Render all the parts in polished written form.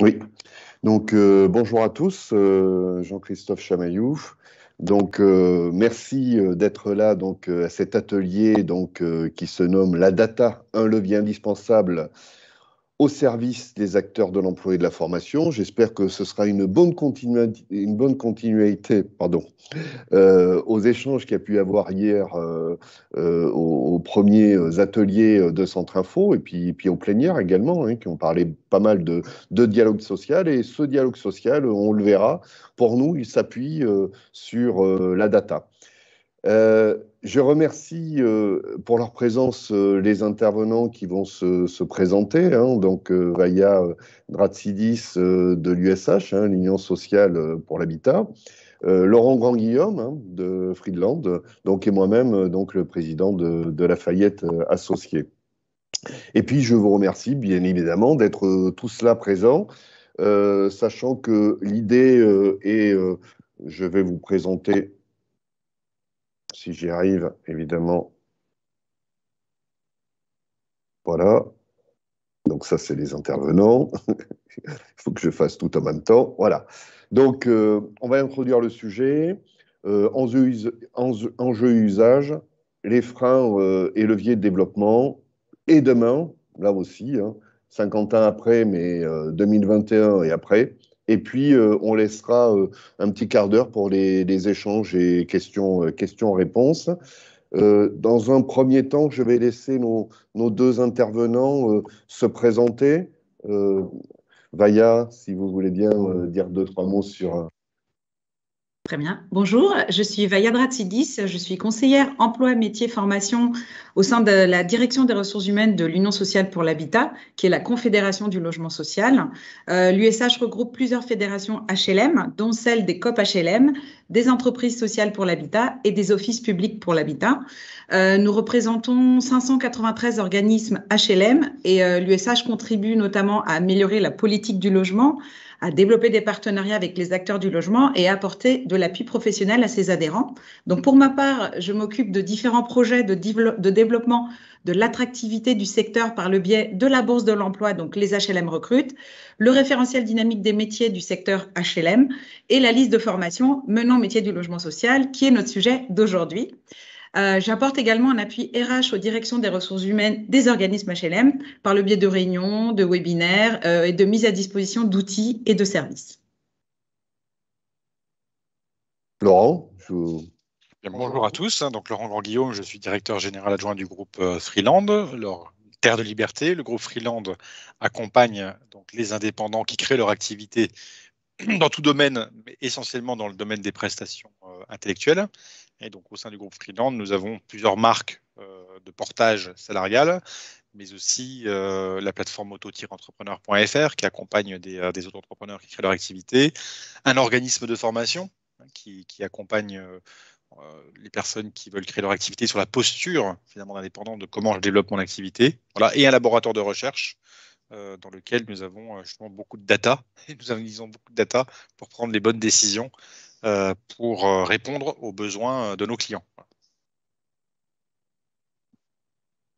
Oui, donc bonjour à tous, Jean-Christophe Chamailloux. Donc merci d'être là à cet atelier qui se nomme La Data, un levier indispensable au service des acteurs de l'emploi et de la formation. J'espère que ce sera une bonne continuité, pardon, aux échanges qu'il y a pu y avoir hier aux premiers ateliers de Centre Info et puis aux plénières également, hein, qui ont parlé pas mal de dialogue social. Et ce dialogue social, on le verra, pour nous, il s'appuie sur la data. Je remercie pour leur présence les intervenants qui vont se présenter. Hein, donc, Vaya Dratsidis de l'USH, hein, l'Union sociale pour l'habitat. Laurent Grand-Guillaume hein, de Friedland, donc, et moi-même, donc le président de Lafayette Associés. Et puis, je vous remercie bien évidemment d'être tous là présents, sachant que l'idée est, je vais vous présenter, si j'y arrive, évidemment, voilà. Donc ça, c'est les intervenants. Il faut que je fasse tout en même temps. Voilà. Donc, on va introduire le sujet. Enjeux usage, les freins et leviers de développement. Et demain, là aussi, hein, 50 ans après, mais 2021 et après. Et puis, on laissera un petit quart d'heure pour les échanges et questions-réponses. Dans un premier temps, je vais laisser nos deux intervenants se présenter. Euh, Vaya, si vous voulez bien dire deux, trois mots sur... Très bien. Bonjour, je suis Vaya Dratsidis, je suis conseillère emploi, métier, formation au sein de la direction des ressources humaines de l'Union sociale pour l'habitat, qui est la confédération du logement social. L'USH regroupe plusieurs fédérations HLM, dont celle des COP HLM, des entreprises sociales pour l'habitat et des offices publics pour l'habitat. Nous représentons 593 organismes HLM et l'USH contribue notamment à améliorer la politique du logement, à développer des partenariats avec les acteurs du logement et à apporter de l'appui professionnel à ses adhérents. Donc, pour ma part, je m'occupe de différents projets de développement de l'attractivité du secteur par le biais de la Bourse de l'emploi, donc les HLM recrutent, le référentiel dynamique des métiers du secteur HLM et la liste de formation menant métier du logement social, qui est notre sujet d'aujourd'hui. J'apporte également un appui RH aux directions des ressources humaines des organismes HLM par le biais de réunions, de webinaires et de mise à disposition d'outils et de services. Laurent, Bonjour à tous, donc Laurent Grand-Guillaume, je suis directeur général adjoint du groupe Freeland. Alors, Terre de Liberté, le groupe Freeland accompagne donc les indépendants qui créent leur activité dans tout domaine, mais essentiellement dans le domaine des prestations intellectuelles. Et donc au sein du groupe Freeland, nous avons plusieurs marques de portage salarial, mais aussi la plateforme auto-entrepreneur.fr qui accompagne des auto-entrepreneurs qui créent leur activité, un organisme de formation qui accompagne les personnes qui veulent créer leur activité sur la posture finalement d'indépendant de comment je développe mon activité, voilà, et un laboratoire de recherche dans lequel nous avons justement beaucoup de data, et nous analysons beaucoup de data pour prendre les bonnes décisions pour répondre aux besoins de nos clients.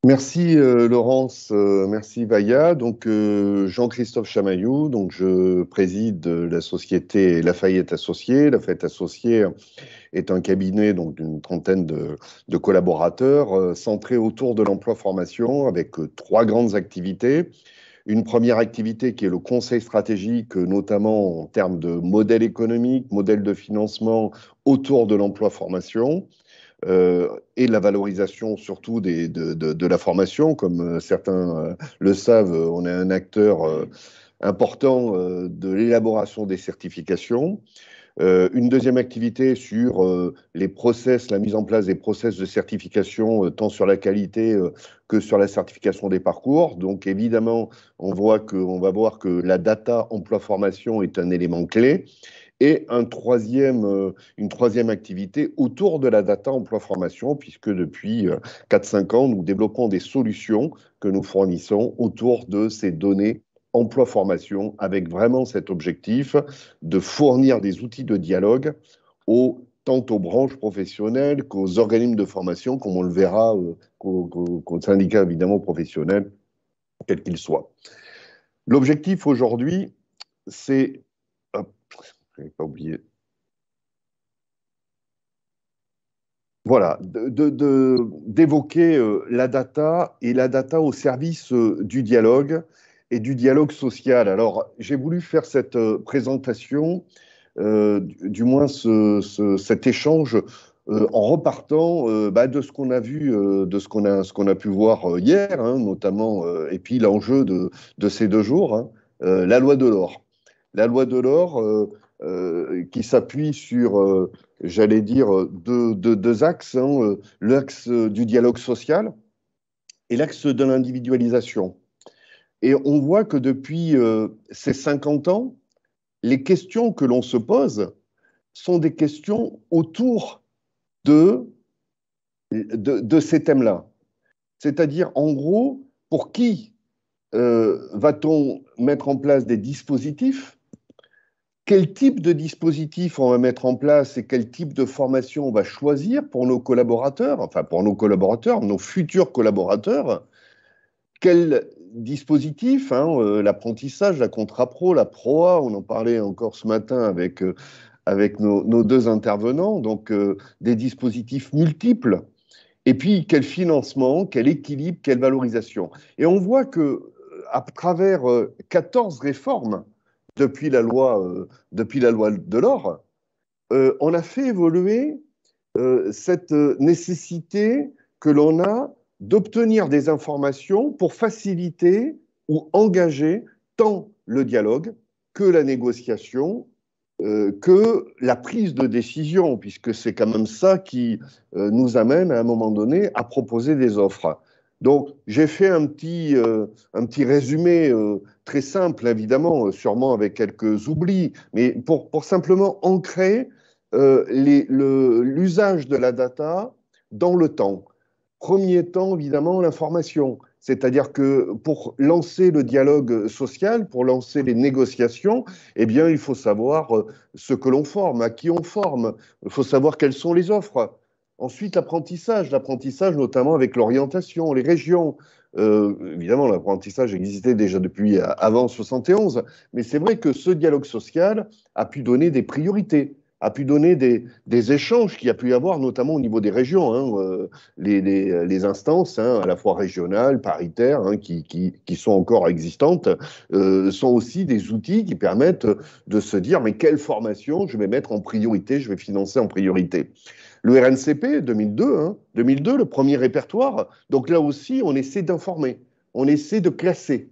Merci Laurence, merci Vaya. Donc Jean-Christophe Chamailloux, donc je préside la société Lafayette Associés. Lafayette Associés est un cabinet donc d'une trentaine de collaborateurs centré autour de l'emploi-formation avec trois grandes activités. Une première activité qui est le conseil stratégique, notamment en termes de modèle économique, modèle de financement autour de l'emploi-formation. Et la valorisation surtout de la formation. Comme certains le savent, on est un acteur important de l'élaboration des certifications. Une deuxième activité sur les process, la mise en place des process de certification, tant sur la qualité que sur la certification des parcours. Donc évidemment, on va voir que la data emploi-formation est un élément clé. Et une troisième activité autour de la data emploi-formation, puisque depuis 4-5 ans, nous développons des solutions que nous fournissons autour de ces données emploi-formation, avec vraiment cet objectif de fournir des outils de dialogue tant aux branches professionnelles qu'aux organismes de formation, comme on le verra, qu'aux syndicats évidemment professionnels, quels qu'ils soient. L'objectif aujourd'hui, c'est... Hop, je n'ai pas oublié. Voilà, d'évoquer la data et la data au service du dialogue et du dialogue social. Alors, j'ai voulu faire cette présentation, du moins cet échange, en repartant de ce qu'on a vu, de ce qu'on a pu voir hier, hein, notamment, et puis l'enjeu de ces 2 jours, hein, la loi de l'or. La loi de l'or qui s'appuie sur j'allais dire, deux axes, hein, l'axe du dialogue social et l'axe de l'individualisation. Et on voit que depuis ces 50 ans, les questions que l'on se pose sont des questions autour de ces thèmes-là. C'est-à-dire, en gros, pour qui va-t-on mettre en place des dispositifs? Quel type de dispositif on va mettre en place et quel type de formation on va choisir pour nos collaborateurs, enfin pour nos collaborateurs, nos futurs collaborateurs? Quel dispositif, hein, l'apprentissage, la Contrat Pro, la Proa, on en parlait encore ce matin avec, avec nos 2 intervenants, donc des dispositifs multiples. Et puis quel financement, quel équilibre, quelle valorisation. Et on voit que à travers 14 réformes, depuis la loi de l'or, on a fait évoluer cette nécessité que l'on a d'obtenir des informations pour faciliter ou engager tant le dialogue que la négociation, que la prise de décision, puisque c'est quand même ça qui nous amène à un moment donné à proposer des offres. Donc, j'ai fait un petit résumé très simple, évidemment, sûrement avec quelques oublis, mais pour simplement ancrer l'usage de la data dans le temps. Premier temps, évidemment, l'information. C'est-à-dire que pour lancer le dialogue social, pour lancer les négociations, eh bien, il faut savoir ce que l'on forme, à qui on forme. Il faut savoir quelles sont les offres. Ensuite, l'apprentissage notamment avec l'orientation, les régions. Évidemment, l'apprentissage existait déjà depuis avant 71, mais c'est vrai que ce dialogue social a pu donner des priorités, a pu donner des échanges qu'il y a pu y avoir, notamment au niveau des régions, hein, les instances, hein, à la fois régionales, paritaires, hein, qui sont encore existantes, sont aussi des outils qui permettent de se dire, mais quelle formation je vais mettre en priorité, je vais financer en priorité. Le RNCP, 2002, hein, 2002, le premier répertoire. Donc là aussi, on essaie d'informer, on essaie de classer.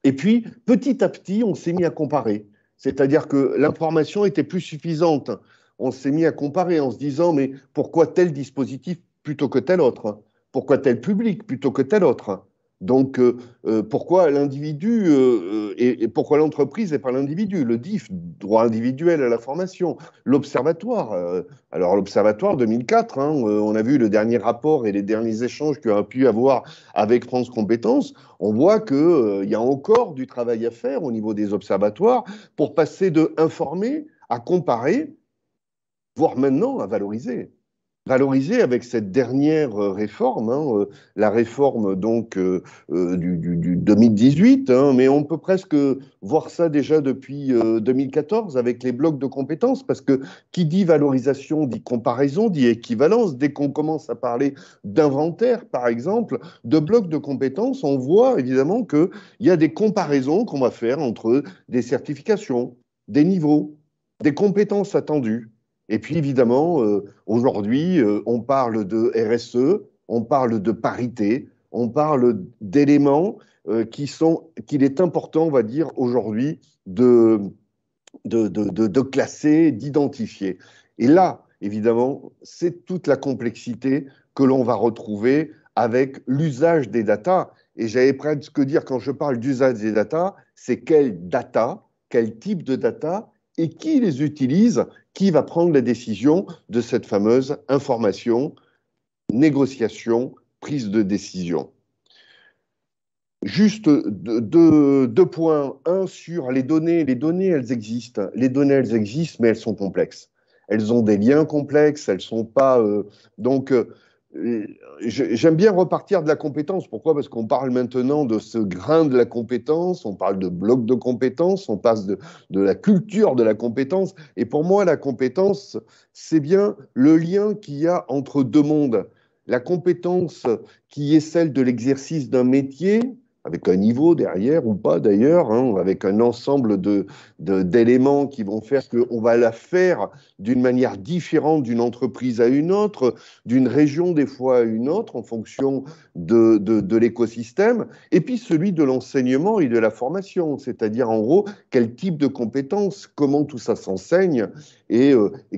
Et puis, petit à petit, on s'est mis à comparer. C'est-à-dire que l'information était plus suffisante. On s'est mis à comparer en se disant, mais pourquoi tel dispositif plutôt que tel autre? Pourquoi tel public plutôt que tel autre? Donc, pourquoi l'individu et pourquoi l'entreprise et pas l'individu? Le DIF, droit individuel à la formation. L'Observatoire, alors l'Observatoire 2004, hein, on a vu le dernier rapport et les derniers échanges qu'il y a pu avoir avec France Compétences. On voit qu'il y a encore du travail à faire au niveau des observatoires pour passer de informer à comparer, voire maintenant à valoriser. Valoriser avec cette dernière réforme, hein, la réforme donc du 2018, hein, mais on peut presque voir ça déjà depuis 2014 avec les blocs de compétences, parce que qui dit valorisation dit comparaison, dit équivalence. Dès qu'on commence à parler d'inventaire, par exemple, de blocs de compétences, on voit évidemment qu'il y a des comparaisons qu'on va faire entre des certifications, des niveaux, des compétences attendues. Et puis évidemment, aujourd'hui, on parle de RSE, on parle de parité, on parle d'éléments qu'il est important, on va dire, aujourd'hui de classer, d'identifier. Et là, évidemment, c'est toute la complexité que l'on va retrouver avec l'usage des datas. Et j'allais presque dire, quand je parle d'usage des datas, c'est quelle data, quel type de data et qui les utilise, qui va prendre la décision de cette fameuse information, négociation, prise de décision. Juste deux points. Un, sur les données. Les données, elles existent. Les données, elles existent, mais elles sont complexes. Elles ont des liens complexes, elles sont pas... j'aime bien repartir de la compétence. Pourquoi? Parce qu'on parle maintenant de ce grain de la compétence, on parle de bloc de compétences, on passe de la culture de la compétence. Et pour moi, la compétence, c'est bien le lien qu'il y a entre deux mondes. La compétence qui est celle de l'exercice d'un métier, avec un niveau derrière ou pas d'ailleurs, hein, avec un ensemble d'éléments qui vont faire qu'on va la faire d'une manière différente d'une entreprise à une autre, d'une région des fois à une autre, en fonction de l'écosystème, et puis celui de l'enseignement et de la formation, c'est-à-dire en gros, quel type de compétences, comment tout ça s'enseigne, et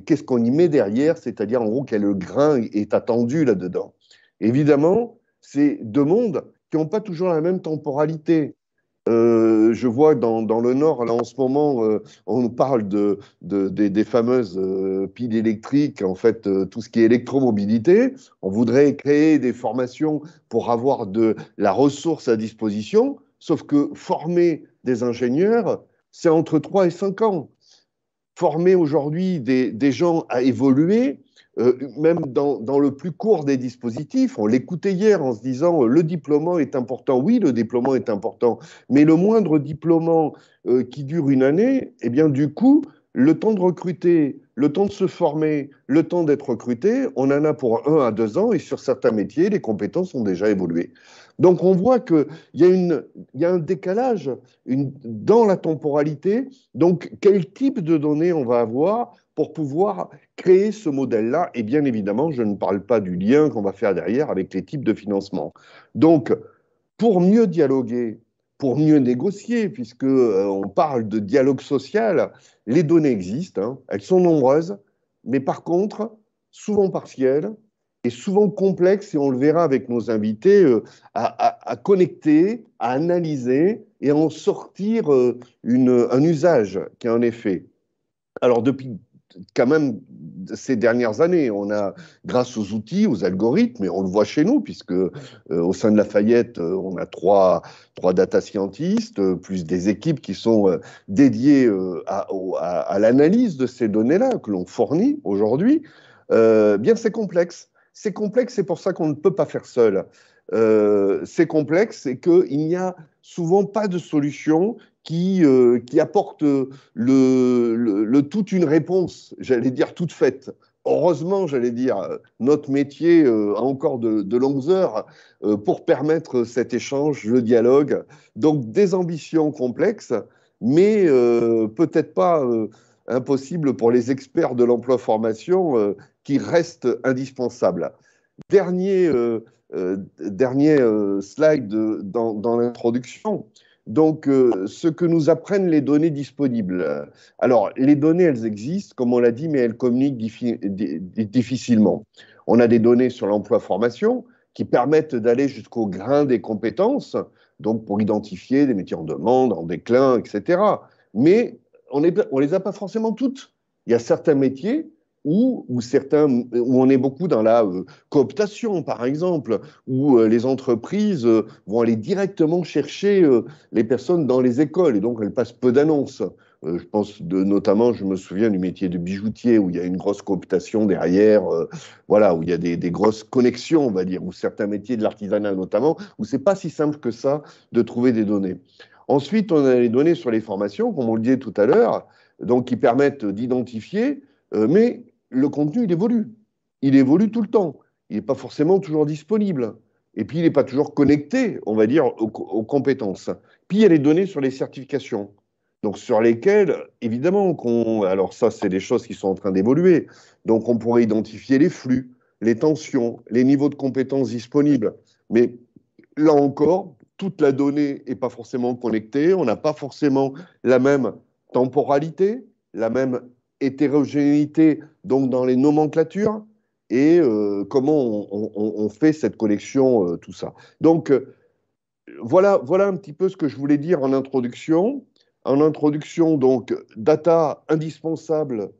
qu'est-ce qu'on y met derrière, c'est-à-dire en gros, quel grain est attendu là-dedans. Évidemment, c'est deux mondes qui n'ont pas toujours la même temporalité. Je vois dans le Nord, là en ce moment, on nous parle des fameuses piles électriques, en fait, tout ce qui est électromobilité. On voudrait créer des formations pour avoir de la ressource à disposition, sauf que former des ingénieurs, c'est entre 3 et 5 ans. Former aujourd'hui des gens à évoluer, même dans le plus court des dispositifs. On l'écoutait hier en se disant le diplôme est important. Oui, le diplôme est important, mais le moindre diplôme qui dure une année, eh bien du coup, le temps de recruter, le temps de se former, le temps d'être recruté, on en a pour 1 à 2 ans, et sur certains métiers, les compétences ont déjà évolué. Donc on voit qu'il y a un décalage dans la temporalité. Donc quel type de données on va avoir pour pouvoir créer ce modèle-là? Et bien évidemment, je ne parle pas du lien qu'on va faire derrière avec les types de financement. Donc, pour mieux dialoguer, pour mieux négocier, puisque on parle de dialogue social, les données existent, hein, elles sont nombreuses, mais par contre, souvent partielles et souvent complexes, et on le verra avec nos invités, à connecter, à analyser et à en sortir un usage qui a un effet. Alors, depuis quand même ces dernières années, on a, grâce aux outils, aux algorithmes, et on le voit chez nous, puisque au sein de Lafayette, on a trois data scientists, plus des équipes qui sont dédiées à l'analyse de ces données-là, que l'on fournit aujourd'hui. Bien, c'est complexe. C'est complexe, c'est pour ça qu'on ne peut pas faire seul. C'est complexe et qu'il n'y a souvent pas de solution qui apporte toute une réponse, j'allais dire toute faite. Heureusement, j'allais dire, notre métier a encore de longues heures pour permettre cet échange, le dialogue. Donc, des ambitions complexes, mais peut-être pas impossibles pour les experts de l'emploi-formation qui restent indispensables. Dernier slide dans l'introduction. Donc, ce que nous apprennent les données disponibles. Alors, les données, elles existent, comme on l'a dit, mais elles communiquent difficilement. On a des données sur l'emploi-formation qui permettent d'aller jusqu'au grain des compétences, donc pour identifier des métiers en demande, en déclin, etc. Mais on les a pas forcément toutes. Il y a certains métiers où on est beaucoup dans la cooptation, par exemple, où les entreprises vont aller directement chercher les personnes dans les écoles, et donc elles passent peu d'annonces. Je pense notamment, je me souviens du métier de bijoutier, où il y a une grosse cooptation derrière, voilà, où il y a des grosses connexions, on va dire, ou certains métiers de l'artisanat notamment, où c'est pas si simple que ça de trouver des données. Ensuite, on a les données sur les formations, comme on le disait tout à l'heure, donc qui permettent d'identifier, mais le contenu, il évolue. Il évolue tout le temps. Il n'est pas forcément toujours disponible. Et puis, il n'est pas toujours connecté, on va dire, aux compétences. Puis, il y a les données sur les certifications. Donc, sur lesquelles, évidemment, alors ça, c'est des choses qui sont en train d'évoluer. Donc, on pourrait identifier les flux, les tensions, les niveaux de compétences disponibles. Mais là encore, toute la donnée n'est pas forcément connectée. On n'a pas forcément la même temporalité, la même hétérogénéité donc dans les nomenclatures, et comment on fait cette connexion, tout ça. Donc voilà un petit peu ce que je voulais dire en introduction. En introduction, donc, data indispensable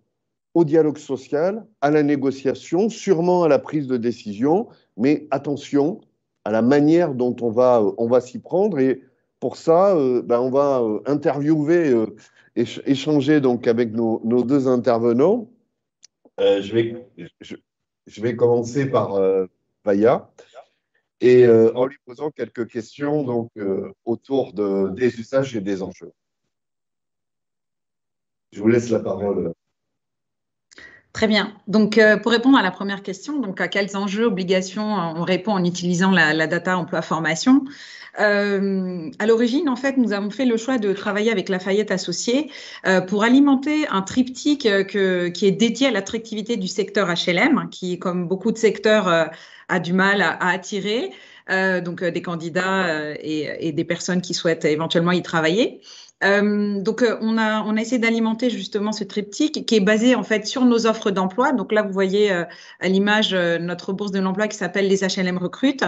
au dialogue social, à la négociation, sûrement à la prise de décision, mais attention à la manière dont on va s'y prendre. Et pour ça, on va interviewer, échanger donc avec nos deux intervenants. Je vais commencer par Vaya, et en lui posant quelques questions donc, autour des usages et des enjeux. Je vous laisse la parole. Très bien. Donc, pour répondre à la première question, donc à quels enjeux, obligations on répond en utilisant la data emploi-formation. À l'origine, en fait, nous avons fait le choix de travailler avec Lafayette Associés pour alimenter un triptyque qui est dédié à l'attractivité du secteur HLM, qui, comme beaucoup de secteurs, a du mal à attirer donc des candidats et des personnes qui souhaitent éventuellement y travailler. Donc, on a essayé d'alimenter justement ce triptyque qui est basé en fait sur nos offres d'emploi. Donc là, vous voyez à l'image notre bourse de l'emploi qui s'appelle les HLM Recrutent.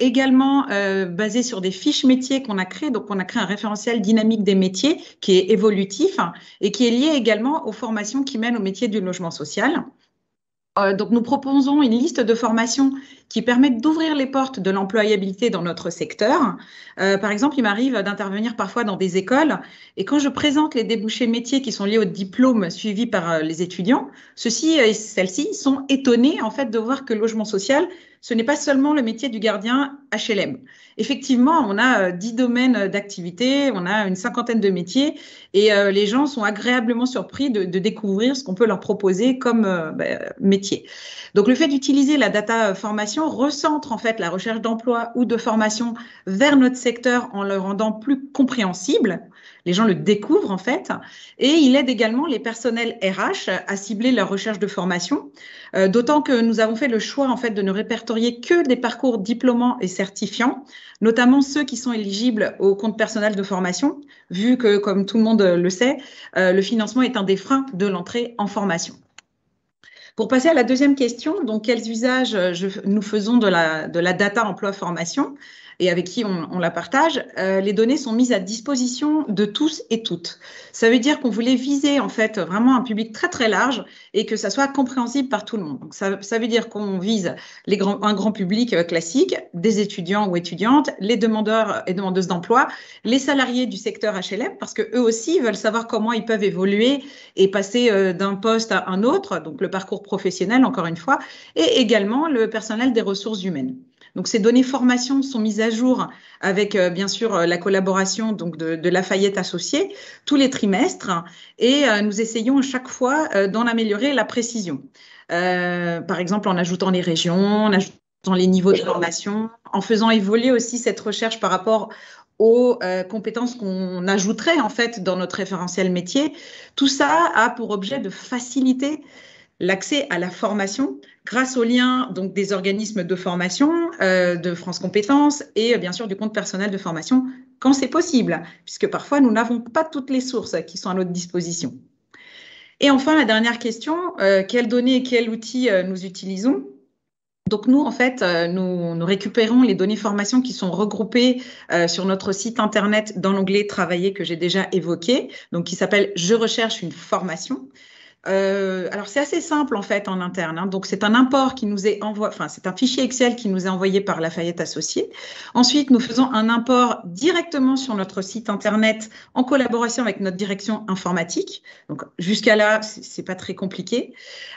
Également basé sur des fiches métiers qu'on a créées. Donc, on a créé un référentiel dynamique des métiers qui est évolutif et qui est lié également aux formations qui mènent au métier du logement social. Donc, nous proposons une liste de formations qui permettent d'ouvrir les portes de l'employabilité dans notre secteur. Par exemple, il m'arrive d'intervenir parfois dans des écoles et quand je présente les débouchés métiers qui sont liés au diplôme suivi par les étudiants, ceux-ci et celles-ci sont étonnés en fait de voir que le logement social, ce n'est pas seulement le métier du gardien HLM. Effectivement, on a 10 domaines d'activité, on a une cinquantaine de métiers et les gens sont agréablement surpris de découvrir ce qu'on peut leur proposer comme métier. Donc, le fait d'utiliser la data formation recentre en fait la recherche d'emploi ou de formation vers notre secteur en le rendant plus compréhensible. Les gens le découvrent en fait et il aide également les personnels RH à cibler leur recherche de formation, d'autant que nous avons fait le choix en fait de ne répertorier que des parcours diplômants et certifiants, notamment ceux qui sont éligibles au compte personnel de formation, vu que, comme tout le monde le sait, le financement est un des freins de l'entrée en formation. Pour passer à la deuxième question, donc quels usages nous faisons de la data emploi-formation et avec qui on la partage, les données sont mises à disposition de tous et toutes. Ça veut dire qu'on voulait viser en fait vraiment un public très très large et que ça soit compréhensible par tout le monde. Donc, ça veut dire qu'on vise un grand public classique, des étudiants ou étudiantes, les demandeurs et demandeuses d'emploi, les salariés du secteur HLM, parce qu'eux aussi veulent savoir comment ils peuvent évoluer et passer d'un poste à un autre, donc le parcours professionnel, encore une fois, et également le personnel des ressources humaines. Donc, ces données formation sont mises à jour avec, bien sûr, la collaboration donc, de Lafayette Associés tous les trimestres et nous essayons à chaque fois d'en améliorer la précision. Par exemple, en ajoutant les régions, en ajoutant les niveaux de formation, en faisant évoluer aussi cette recherche par rapport aux compétences qu'on ajouterait en fait dans notre référentiel métier. Tout ça a pour objet de faciliter l'accès à la formation grâce aux liens donc, des organismes de formation, de France Compétences et bien sûr du compte personnel de formation quand c'est possible, puisque parfois nous n'avons pas toutes les sources qui sont à notre disposition. Et enfin, la dernière question, quelles données et quels outils nous utilisons? Donc nous, en fait, nous récupérons les données formation qui sont regroupées sur notre site internet dans l'onglet Travailler que j'ai déjà évoqué, donc qui s'appelle Je recherche une formation. Alors, c'est assez simple en fait en interne. Hein. Donc, c'est un import qui nous est envoyé, enfin, c'est un fichier Excel qui nous est envoyé par Lafayette Associés. Ensuite, nous faisons un import directement sur notre site internet en collaboration avec notre direction informatique. Donc, jusqu'à là, c'est pas très compliqué.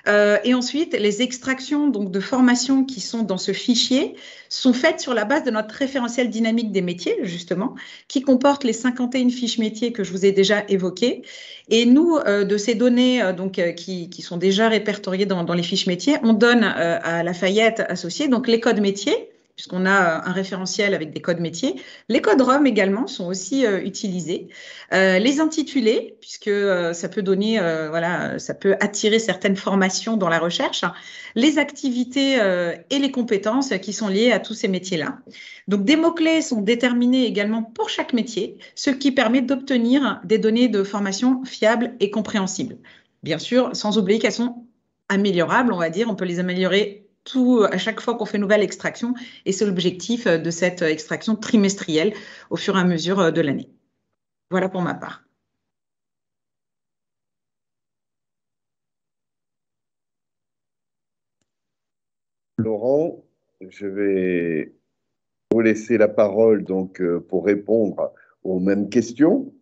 Et ensuite, les extractions donc, de formation qui sont dans ce fichier sont faites sur la base de notre référentiel dynamique des métiers, justement, qui comporte les 51 fiches métiers que je vous ai déjà évoquées. Et nous, de ces données qui sont déjà répertoriées dans les fiches métiers, on donne à Lafayette Associés donc les codes métiers, puisqu'on a un référentiel avec des codes métiers. Les codes ROM également sont aussi utilisés. Les intitulés, puisque ça peut donner, ça peut attirer certaines formations dans la recherche. Les activités et les compétences qui sont liées à tous ces métiers-là. Donc, des mots-clés sont déterminés également pour chaque métier, ce qui permet d'obtenir des données de formation fiables et compréhensibles. Bien sûr, sans oublier qu'elles sont améliorables, on va dire, on peut les améliorer tout à chaque fois qu'on fait une nouvelle extraction et c'est l'objectif de cette extraction trimestrielle au fur et à mesure de l'année. Voilà pour ma part. Laurent, je vais vous laisser la parole donc, pour répondre aux mêmes questions.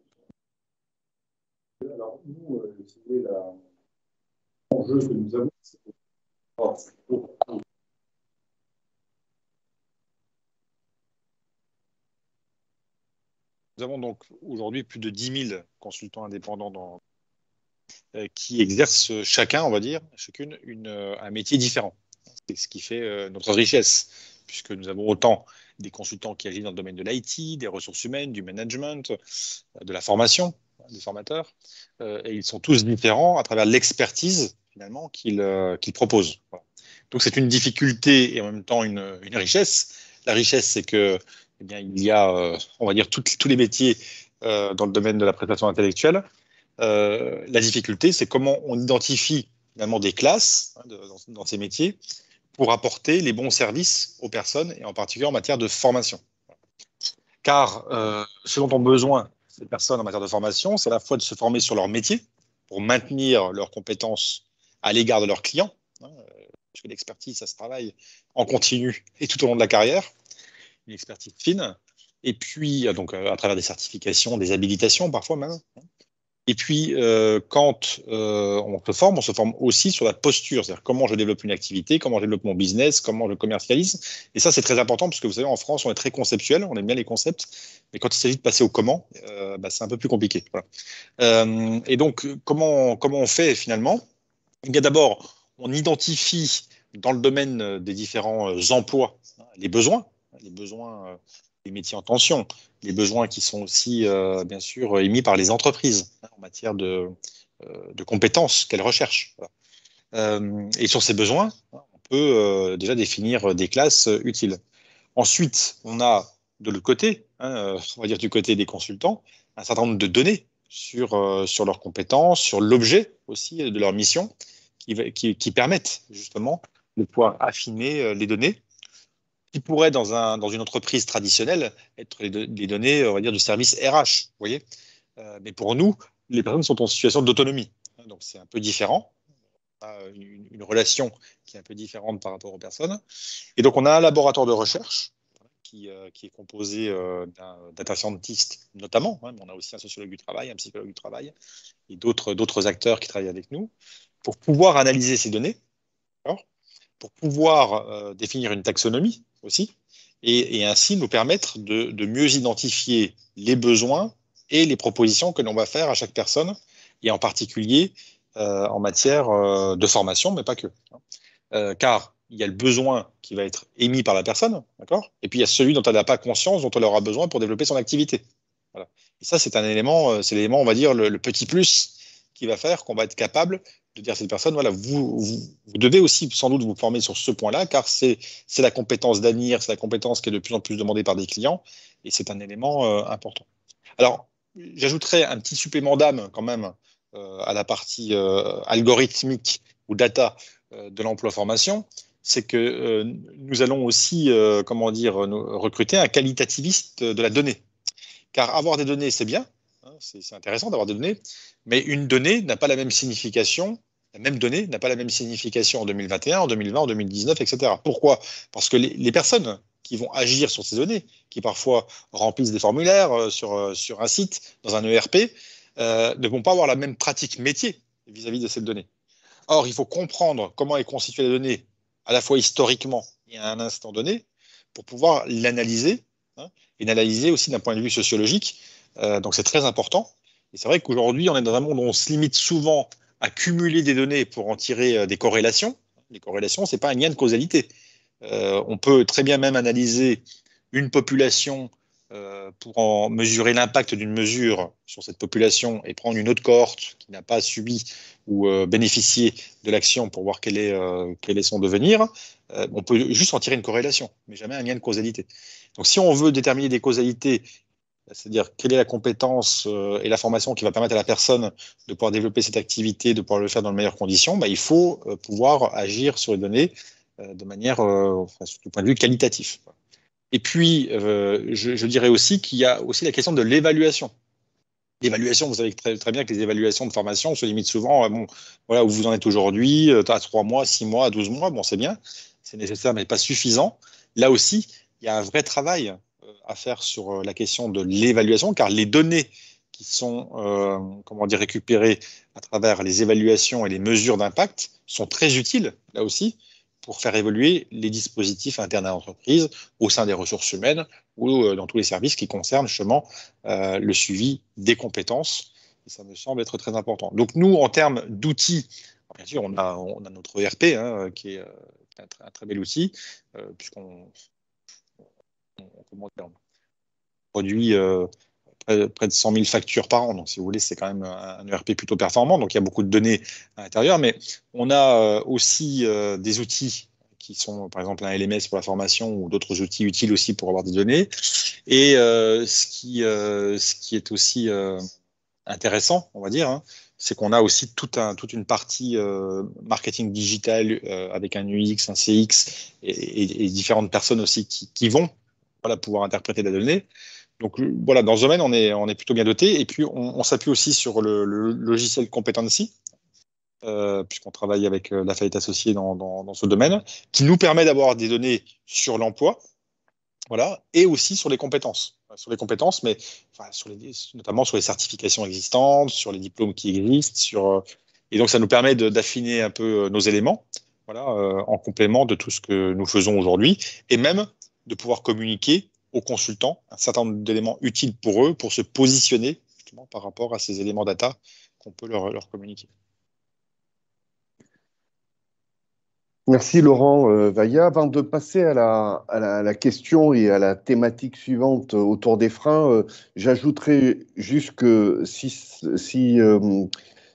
Alors, nous, c'est l'enjeu que nous avons, c'est Nous avons donc aujourd'hui plus de 10 000 consultants indépendants qui exercent chacun, on va dire, chacune un métier différent. C'est ce qui fait notre richesse, puisque nous avons autant des consultants qui agissent dans le domaine de l'IT, des ressources humaines, du management, de la formation, des formateurs, et ils sont tous différents à travers l'expertise finalement qu'ils proposent. Voilà. Donc c'est une difficulté et en même temps une richesse. La richesse, c'est que eh bien, il y a, on va dire, tous les métiers dans le domaine de la prestation intellectuelle. La difficulté, c'est comment on identifie finalement des classes dans ces métiers pour apporter les bons services aux personnes et en particulier en matière de formation. Car ce dont ont besoin ces personnes en matière de formation, c'est à la fois de se former sur leur métier pour maintenir leurs compétences à l'égard de leurs clients, parce que l'expertise, ça se travaille en continu et tout au long de la carrière, une expertise fine, et puis donc à travers des certifications, des habilitations parfois même. Et puis, quand on se forme aussi sur la posture, c'est-à-dire comment je développe une activité, comment je développe mon business, comment je commercialise. Et ça, c'est très important parce que vous savez, en France, on est très conceptuel, on aime bien les concepts, mais quand il s'agit de passer au comment, c'est un peu plus compliqué. Voilà. Et donc, comment on fait finalement? Eh bien, d'abord, on identifie dans le domaine des différents emplois les besoins des métiers en tension, les besoins qui sont aussi, bien sûr, émis par les entreprises en matière de compétences qu'elles recherchent. Voilà. Et sur ces besoins, on peut déjà définir des classes utiles. Ensuite, on a de l'autre côté, on va dire du côté des consultants, un certain nombre de données sur leurs compétences, sur l'objet aussi de leur mission, qui permettent justement de pouvoir affiner les données qui pourraient, dans une entreprise traditionnelle, être les données, on va dire, du service RH. Vous voyez, mais pour nous, les personnes sont en situation d'autonomie. Donc, c'est un peu différent. On a une relation qui est un peu différente par rapport aux personnes. Et donc, on a un laboratoire de recherche qui est composé d'un data scientist notamment. Mais on a aussi un sociologue du travail, un psychologue du travail et d'autres acteurs qui travaillent avec nous pour pouvoir analyser ces données, pour pouvoir définir une taxonomie aussi, et ainsi nous permettre de mieux identifier les besoins et les propositions que l'on va faire à chaque personne, et en particulier en matière de formation, mais pas que. Car il y a le besoin qui va être émis par la personne, d'accord? Et puis il y a celui dont elle n'a pas conscience, dont elle aura besoin pour développer son activité. Voilà. Et ça, c'est un élément, c'est l'élément, on va dire, le petit plus qui va faire qu'on va être capable de dire à cette personne, voilà, vous devez aussi sans doute vous former sur ce point-là, car c'est la compétence d'avenir, c'est la compétence qui est de plus en plus demandée par des clients, et c'est un élément important. Alors, j'ajouterais un petit supplément d'âme quand même à la partie algorithmique ou data de l'emploi formation, c'est que nous allons aussi, comment dire, recruter un qualitativiste de la donnée. Car avoir des données, c'est bien, hein, c'est intéressant d'avoir des données, mais une donnée n'a pas la même signification. La même donnée n'a pas la même signification en 2021, en 2020, en 2019, etc. Pourquoi? Parce que les personnes qui vont agir sur ces données, qui parfois remplissent des formulaires sur un site, dans un ERP, ne vont pas avoir la même pratique métier vis-à-vis de cette donnée. Or, il faut comprendre comment est constituée la donnée, à la fois historiquement et à un instant donné, pour pouvoir l'analyser, hein, et l'analyser aussi d'un point de vue sociologique. Donc, c'est très important. Et c'est vrai qu'aujourd'hui, on est dans un monde où on se limite souvent à cumuler des données pour en tirer des corrélations. Les corrélations, ce n'est pas un lien de causalité. On peut très bien même analyser une population pour en mesurer l'impact d'une mesure sur cette population et prendre une autre cohorte qui n'a pas subi ou bénéficié de l'action pour voir quel est son devenir. On peut juste en tirer une corrélation, mais jamais un lien de causalité. Donc si on veut déterminer des causalités, c'est-à-dire quelle est la compétence et la formation qui va permettre à la personne de pouvoir développer cette activité, de pouvoir le faire dans de meilleures conditions, il faut pouvoir agir sur les données de manière, du point de vue qualitatif. Et puis, je dirais aussi qu'il y a aussi la question de l'évaluation. L'évaluation, vous savez très, très bien que les évaluations de formation se limitent souvent voilà, où vous en êtes aujourd'hui, à 3 mois, 6 mois, à 12 mois. Bon, c'est bien, c'est nécessaire, mais pas suffisant. Là aussi, il y a un vrai travail à faire sur la question de l'évaluation, car les données qui sont récupérées à travers les évaluations et les mesures d'impact sont très utiles, là aussi, pour faire évoluer les dispositifs internes à l'entreprise au sein des ressources humaines ou dans tous les services qui concernent justement le suivi des compétences. Et ça me semble être très important. Donc nous, en termes d'outils, bien sûr, on a notre ERP qui est un très bel outil puisqu'on produit près de 100 000 factures par an. Donc, si vous voulez, c'est quand même un ERP plutôt performant. Donc, il y a beaucoup de données à l'intérieur. Mais on a aussi des outils qui sont, par exemple, un LMS pour la formation ou d'autres outils utiles aussi pour avoir des données. Et ce qui est aussi intéressant, on va dire, c'est qu'on a aussi toute une partie marketing digital avec un UX, un CX et différentes personnes aussi qui vont pouvoir interpréter la donnée. Donc voilà, dans ce domaine, on est plutôt bien doté. Et puis, on s'appuie aussi sur le logiciel Competency, puisqu'on travaille avec Lafayette Associés dans ce domaine, qui nous permet d'avoir des données sur l'emploi, voilà, et aussi sur les compétences. Sur les compétences, mais notamment sur les certifications existantes, sur les diplômes qui existent. Et donc, ça nous permet d'affiner un peu nos éléments, voilà, en complément de tout ce que nous faisons aujourd'hui, et même de pouvoir communiquer aux consultants un certain nombre d'éléments utiles pour eux, pour se positionner justement par rapport à ces éléments data qu'on peut leur communiquer. Merci Laurent Vaillat. Avant de passer à la question et à la thématique suivante autour des freins, j'ajouterai juste que si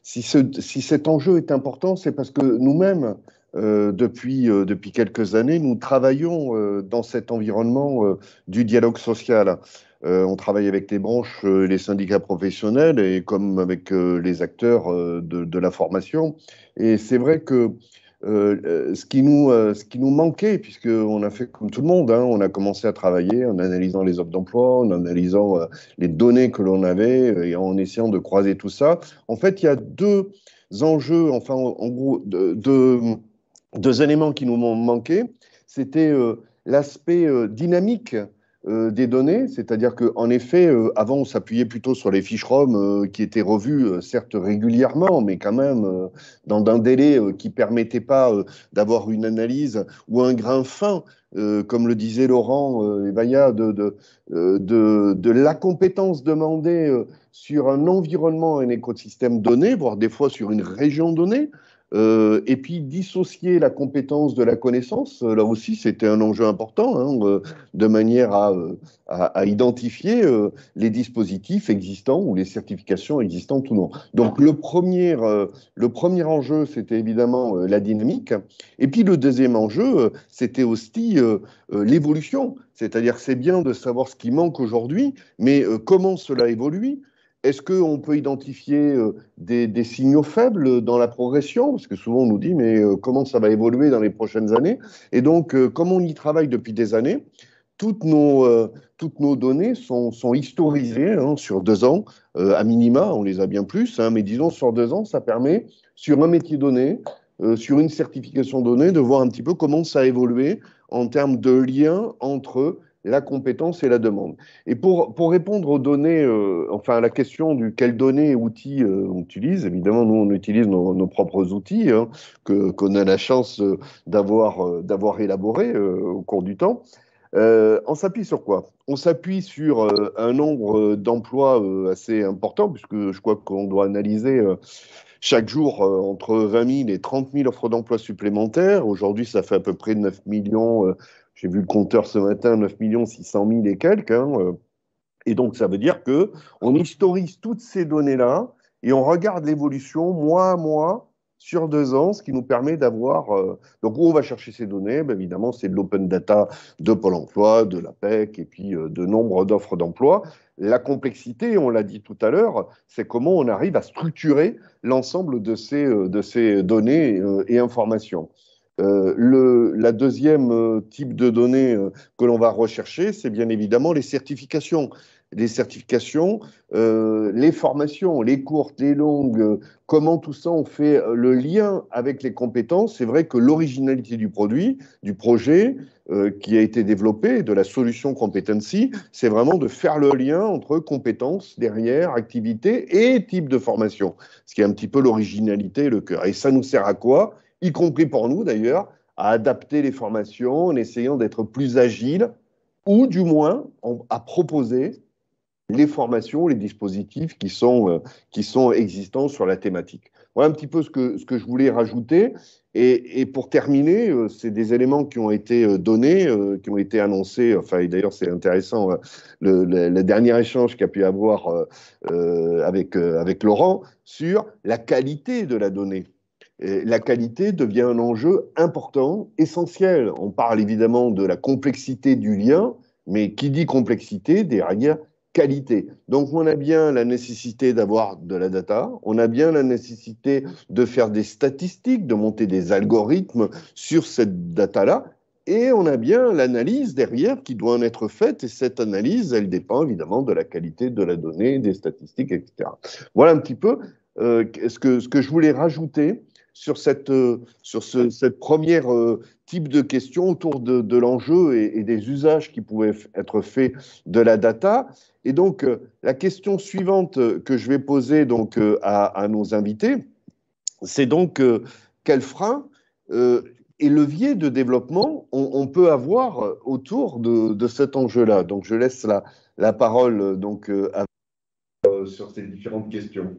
cet enjeu est important, c'est parce que nous-mêmes, depuis quelques années, nous travaillons dans cet environnement du dialogue social. On travaille avec les branches, les syndicats professionnels et comme avec les acteurs de la formation. Et c'est vrai que ce qui nous manquait, puisqu'on a fait comme tout le monde, on a commencé à travailler en analysant les offres d'emploi, en analysant les données que l'on avait et en essayant de croiser tout ça. En fait, il y a deux enjeux, enfin, en gros, deux éléments qui nous ont manqué. C'était l'aspect dynamique des données, c'est-à-dire qu'en effet, avant, on s'appuyait plutôt sur les fiches ROM qui étaient revues, certes régulièrement, mais quand même dans un délai qui ne permettait pas d'avoir une analyse ou un grain fin, comme le disait Laurent Vaillat, de la compétence demandée sur un environnement, un écosystème donné, voire des fois sur une région donnée. Et puis dissocier la compétence de la connaissance, là aussi c'était un enjeu important, de manière à identifier les dispositifs existants ou les certifications existantes ou non. Donc le premier enjeu, c'était évidemment la dynamique. Et puis le deuxième enjeu, c'était aussi l'évolution. C'est-à-dire c'est bien de savoir ce qui manque aujourd'hui, mais comment cela évolue. Est-ce qu'on peut identifier des signaux faibles dans la progression? Parce que souvent on nous dit, mais comment ça va évoluer dans les prochaines années? Et donc, comme on y travaille depuis des années, toutes nos données sont historisées sur 2 ans, à minima, on les a bien plus, mais disons sur 2 ans, ça permet, sur un métier donné, sur une certification donnée, de voir un petit peu comment ça a évolué en termes de lien entre la compétence et la demande. Et pour répondre aux données, enfin à la question du quelles données et outils on utilise, évidemment, nous, on utilise nos propres outils qu'on a la chance d'avoir élaborés au cours du temps. On s'appuie sur quoi? On s'appuie sur un nombre d'emplois assez important, puisque je crois qu'on doit analyser chaque jour entre 20 000 et 30 000 offres d'emploi supplémentaires. Aujourd'hui, ça fait à peu près 9 millions. J'ai vu le compteur ce matin, 9 600 000 et quelques. Et donc, ça veut dire qu'on historise toutes ces données-là et on regarde l'évolution mois à mois sur 2 ans, ce qui nous permet d'avoir... donc, où on va chercher ces données? Ben, évidemment, c'est de l'open data de Pôle emploi, de l'APEC et puis de nombre d'offres d'emploi. La complexité, on l'a dit tout à l'heure, c'est comment on arrive à structurer l'ensemble de ces données et informations. La deuxième type de données que l'on va rechercher, c'est bien évidemment les certifications. Les certifications, les formations, les courtes, les longues, comment tout ça on fait le lien avec les compétences. C'est vrai que l'originalité du produit, du projet qui a été développé, de la solution Competency, c'est vraiment de faire le lien entre compétences derrière, activité et type de formation, ce qui est un petit peu l'originalité et le cœur. Et ça nous sert à quoi? Y compris pour nous d'ailleurs, à adapter les formations en essayant d'être plus agile ou du moins à proposer les formations, les dispositifs qui sont existants sur la thématique. Voilà un petit peu ce que je voulais rajouter. Et pour terminer, c'est des éléments qui ont été donnés, qui ont été annoncés. Enfin, et d'ailleurs, c'est intéressant, le dernier échange qu'a pu avoir avec Laurent sur la qualité de la donnée. Et la qualité devient un enjeu important, essentiel. On parle évidemment de la complexité du lien, mais qui dit complexité derrière qualité. Donc, on a bien la nécessité d'avoir de la data, on a bien la nécessité de faire des statistiques, de monter des algorithmes sur cette data-là, et on a bien l'analyse derrière qui doit en être faite, et cette analyse, elle dépend évidemment de la qualité de la donnée, des statistiques, etc. Voilà un petit peu ce que je voulais rajouter sur cette première type de questions autour de l'enjeu et des usages qui pouvaient être faits de la data. Et donc, la question suivante que je vais poser donc, à nos invités, c'est donc quels freins et leviers de développement on peut avoir autour de cet enjeu-là. Donc, je laisse la parole donc, sur ces différentes questions.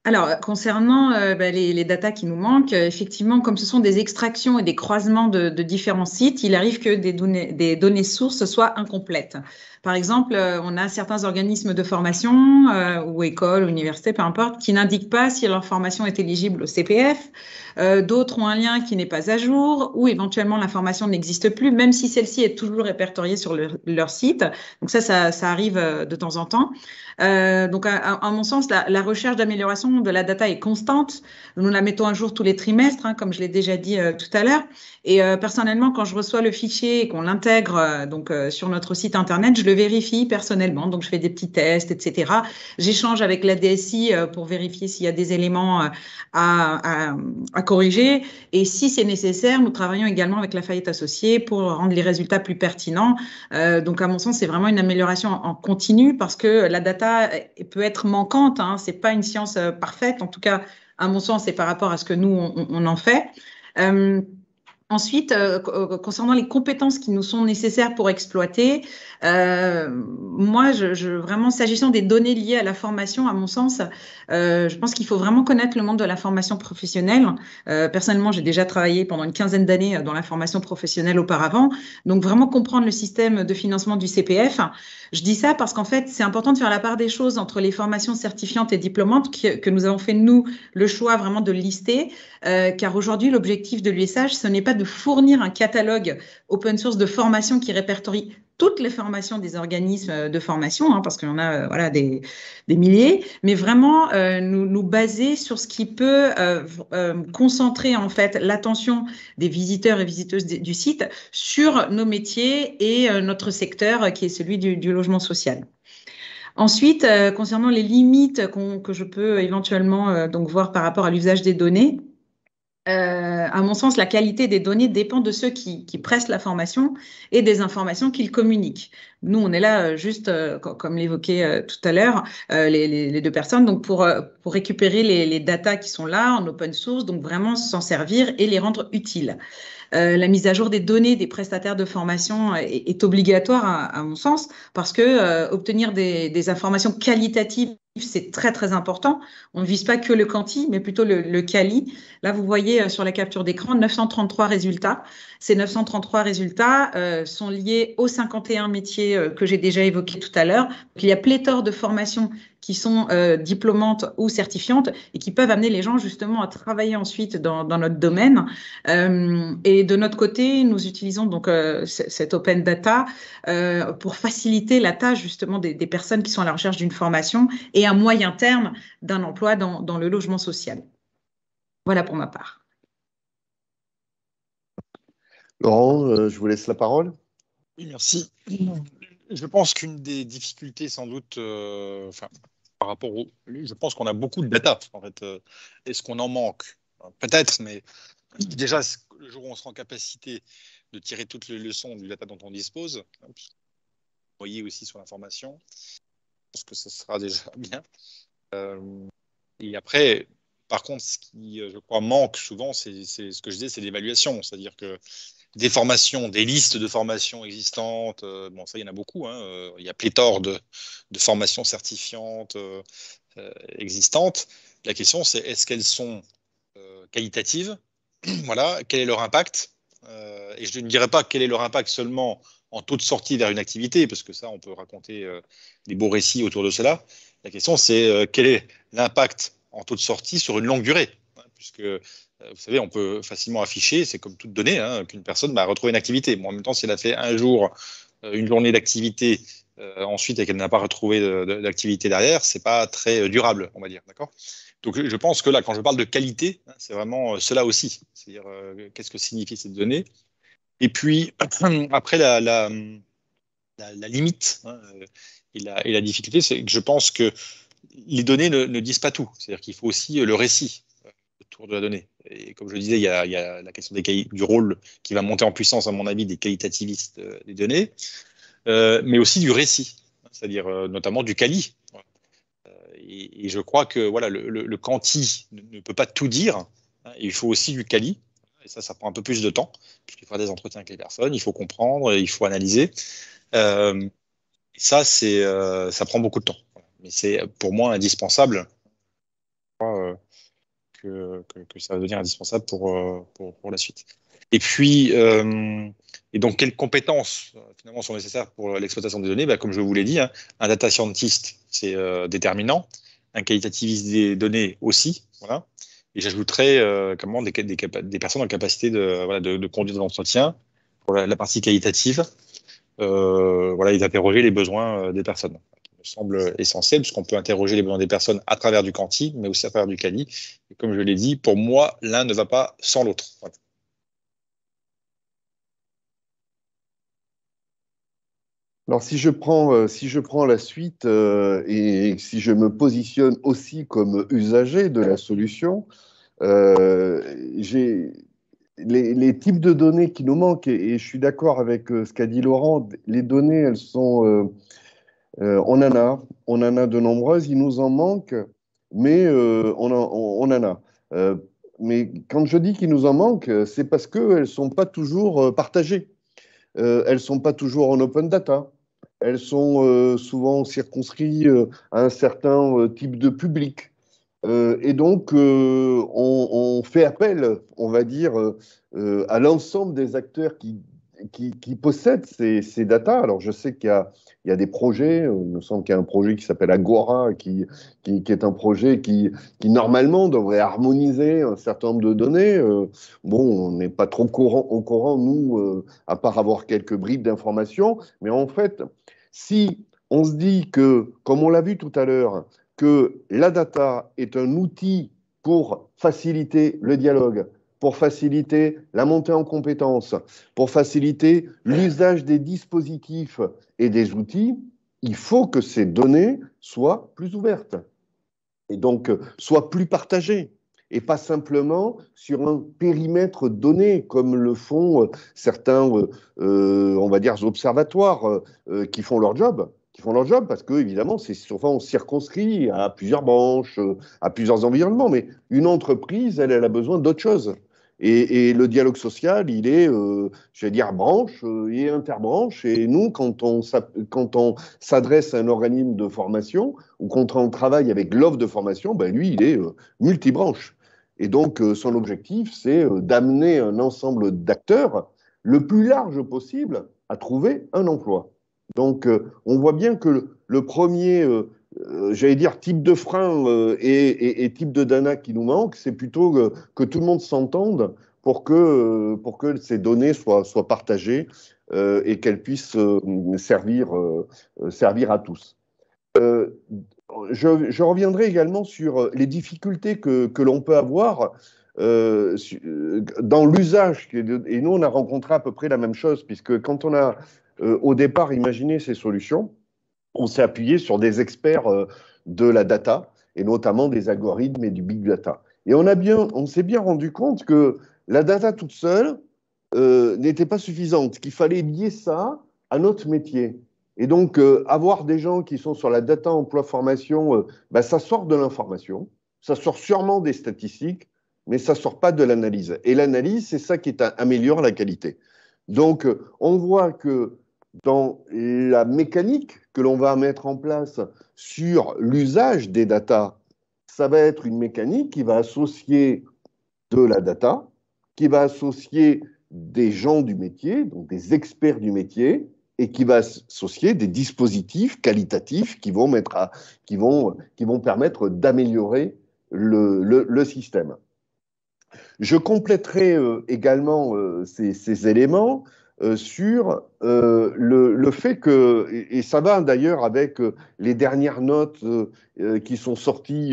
Alors, concernant les datas qui nous manquent, effectivement, comme ce sont des extractions et des croisements de différents sites, il arrive que des données sources soient incomplètes. Par exemple, on a certains organismes de formation ou écoles, universités, peu importe, qui n'indiquent pas si leur formation est éligible au CPF. D'autres ont un lien qui n'est pas à jour ou éventuellement l'information n'existe plus, même si celle-ci est toujours répertoriée sur leur site. Donc ça arrive de temps en temps. Donc, à mon sens, la recherche d'amélioration de la data est constante. Nous la mettons à jour tous les trimestres, comme je l'ai déjà dit tout à l'heure. Et personnellement, quand je reçois le fichier et qu'on l'intègre sur notre site internet, je le vérifie personnellement. Donc, je fais des petits tests, etc. J'échange avec la DSI pour vérifier s'il y a des éléments à corriger. Et si c'est nécessaire, nous travaillons également avec Lafayette Associés pour rendre les résultats plus pertinents. Donc, à mon sens, c'est vraiment une amélioration en continu parce que la data peut être manquante. C'est pas une science parfaite. En tout cas, à mon sens, c'est par rapport à ce que nous, on en fait. Ensuite, concernant les compétences qui nous sont nécessaires pour exploiter, moi, vraiment, s'agissant des données liées à la formation, à mon sens, je pense qu'il faut vraiment connaître le monde de la formation professionnelle. Personnellement, j'ai déjà travaillé pendant une quinzaine d'années dans la formation professionnelle auparavant, donc vraiment comprendre le système de financement du CPF. Je dis ça parce qu'en fait, c'est important de faire la part des choses entre les formations certifiantes et diplômantes que nous avons fait, nous, le choix vraiment de lister, car aujourd'hui, l'objectif de l'USH, ce n'est pas de fournir un catalogue open source de formation qui répertorie toutes les formations des organismes de formation, parce qu'il y en a des milliers, mais vraiment nous baser sur ce qui peut concentrer en fait l'attention des visiteurs et visiteuses du site sur nos métiers et notre secteur qui est celui du logement social. Ensuite, concernant les limites que je peux éventuellement donc voir par rapport à l'usage des données, à mon sens, la qualité des données dépend de ceux qui prestent la formation et des informations qu'ils communiquent. Nous, on est là juste, comme l'évoquait tout à l'heure, les deux personnes, donc pour récupérer les datas qui sont là en open source, donc vraiment s'en servir et les rendre utiles. La mise à jour des données des prestataires de formation est obligatoire à mon sens parce que obtenir des informations qualitatives, c'est très, très important. On ne vise pas que le quanti, mais plutôt le quali. Là, vous voyez sur la capture d'écran 933 résultats. Ces 933 résultats sont liés aux 51 métiers que j'ai déjà évoqués tout à l'heure. Il y a pléthore de formations qui sont diplômantes ou certifiantes et qui peuvent amener les gens justement à travailler ensuite dans notre domaine. Et de notre côté, nous utilisons donc cette open data pour faciliter la tâche justement des personnes qui sont à la recherche d'une formation et à moyen terme d'un emploi dans le logement social. Voilà pour ma part. Laurent, je vous laisse la parole. Oui, merci. Je pense qu'une des difficultés, sans doute, par rapport je pense qu'on a beaucoup de data, en fait. Est-ce qu'on en manque? Peut-être, mais déjà, le jour où on sera en capacité de tirer toutes les leçons du data dont on dispose, vous voyez aussi sur l'information, je pense que ce sera déjà bien. Et après, par contre, ce qui, je crois, manque souvent, c'est ce que je disais, c'est l'évaluation. C'est-à-dire que des formations, des listes de formations existantes, bon, ça, il y en a beaucoup, hein, il y a pléthore de formations certifiantes existantes. La question, c'est est-ce qu'elles sont qualitatives? Voilà, quel est leur impact? Et je ne dirais pas quel est leur impact seulement en taux de sortie vers une activité, parce que ça, on peut raconter des beaux récits autour de cela. La question, c'est quel est l'impact en taux de sortie sur une longue durée, hein, puisque vous savez, on peut facilement afficher, c'est comme toute donnée, hein, qu'une personne va retrouver une activité. Bon, en même temps, si elle a fait un jour, une journée d'activité, ensuite, et qu'elle n'a pas retrouvé d'activité derrière, c'est pas très durable, on va dire, d'accord? Donc, je pense que là, quand je parle de qualité, hein, c'est vraiment cela aussi. C'est-à-dire, qu'est-ce que signifie cette donnée? Et puis, après, la limite, hein, et la difficulté, c'est que je pense que les données ne disent pas tout. C'est-à-dire qu'il faut aussi le récit autour de la donnée. Et comme je le disais, il y a la question du rôle qui va monter en puissance, à mon avis, des qualitativistes des données, mais aussi du récit, c'est-à-dire notamment du quali. Et je crois que voilà, le quanti ne peut pas tout dire, hein, il faut aussi du quali. Et ça prend un peu plus de temps, puisqu'il faut faire des entretiens avec les personnes, il faut comprendre, il faut analyser. Et ça, ça prend beaucoup de temps. Mais c'est pour moi indispensable. Que ça va devenir indispensable pour la suite. Et puis, et donc, quelles compétences finalement sont nécessaires pour l'exploitation des données? Comme je vous l'ai dit, hein, un data scientist, c'est déterminant, un qualitativiste des données aussi, voilà. Et j'ajouterais comment des personnes en capacité voilà, de conduire des entretiens pour la partie qualitative, voilà, et d'interroger les besoins des personnes. Semble essentiel, puisqu'on peut interroger les besoins des personnes à travers du quanti, mais aussi à travers du quali. Et comme je l'ai dit, pour moi, l'un ne va pas sans l'autre. Voilà. Alors, si je prends la suite et si je me positionne aussi comme usager de la solution, j'ai les types de données qui nous manquent, et je suis d'accord avec ce qu'a dit Laurent, les données, elles sont, on en a de nombreuses, il nous en manque, mais on en a. Euh, mais quand je dis qu'il nous en manque, c'est parce qu'elles ne sont pas toujours partagées. Elles ne sont pas toujours en open data. Elles sont souvent circonscrites à un certain type de public. Et donc, on fait appel, on va dire, à l'ensemble des acteurs qui possèdent ces datas. Alors, je sais qu'il y a des projets, il me semble qu'il y a un projet qui s'appelle Agora, qui est un projet qui, normalement, devrait harmoniser un certain nombre de données. Bon, on n'est pas trop au courant, nous, à part avoir quelques bribes d'informations. Mais en fait, si on se dit que, comme on l'a vu tout à l'heure, que la data est un outil pour faciliter le dialogue, pour faciliter la montée en compétences, pour faciliter l'usage des dispositifs et des outils, il faut que ces données soient plus ouvertes et donc soient plus partagées et pas simplement sur un périmètre donné, comme le font certains, on va dire, observatoires qui font leur job. Qui font leur job parce que, évidemment, c'est souvent circonscrit à plusieurs branches, à plusieurs environnements. Mais une entreprise, elle a besoin d'autre chose. Et le dialogue social, il est, je vais dire, branche et interbranche. Et nous, quand on s'adresse à un organisme de formation ou quand on travaille avec l'offre de formation, ben lui, il est multibranche. Et donc, son objectif, c'est d'amener un ensemble d'acteurs le plus large possible à trouver un emploi. Donc, on voit bien que le premier, j'allais dire, type de frein et type de dana qui nous manque, c'est plutôt que tout le monde s'entende pour que ces données soient partagées et qu'elles puissent servir à tous. Je reviendrai également sur les difficultés que l'on peut avoir dans l'usage. Et nous, on a rencontré à peu près la même chose, puisque quand on a au départ imaginé ces solutions, on s'est appuyé sur des experts de la data, et notamment des algorithmes et du big data. Et on s'est bien rendu compte que la data toute seule n'était pas suffisante, qu'il fallait lier ça à notre métier. Et donc, avoir des gens qui sont sur la data emploi formation, ça sort de l'information. ça sort sûrement des statistiques, mais ça sort pas de l'analyse. Et l'analyse, c'est ça qui améliore la qualité. Donc, on voit que dans la mécanique que l'on va mettre en place sur l'usage des data, ça va être une mécanique qui va associer de la data, qui va associer des gens du métier, donc des experts du métier, et qui va associer des dispositifs qualitatifs qui vont permettre d'améliorer le système. Je compléterai également ces éléments sur le fait que, et ça va d'ailleurs avec les dernières notes qui sont sorties,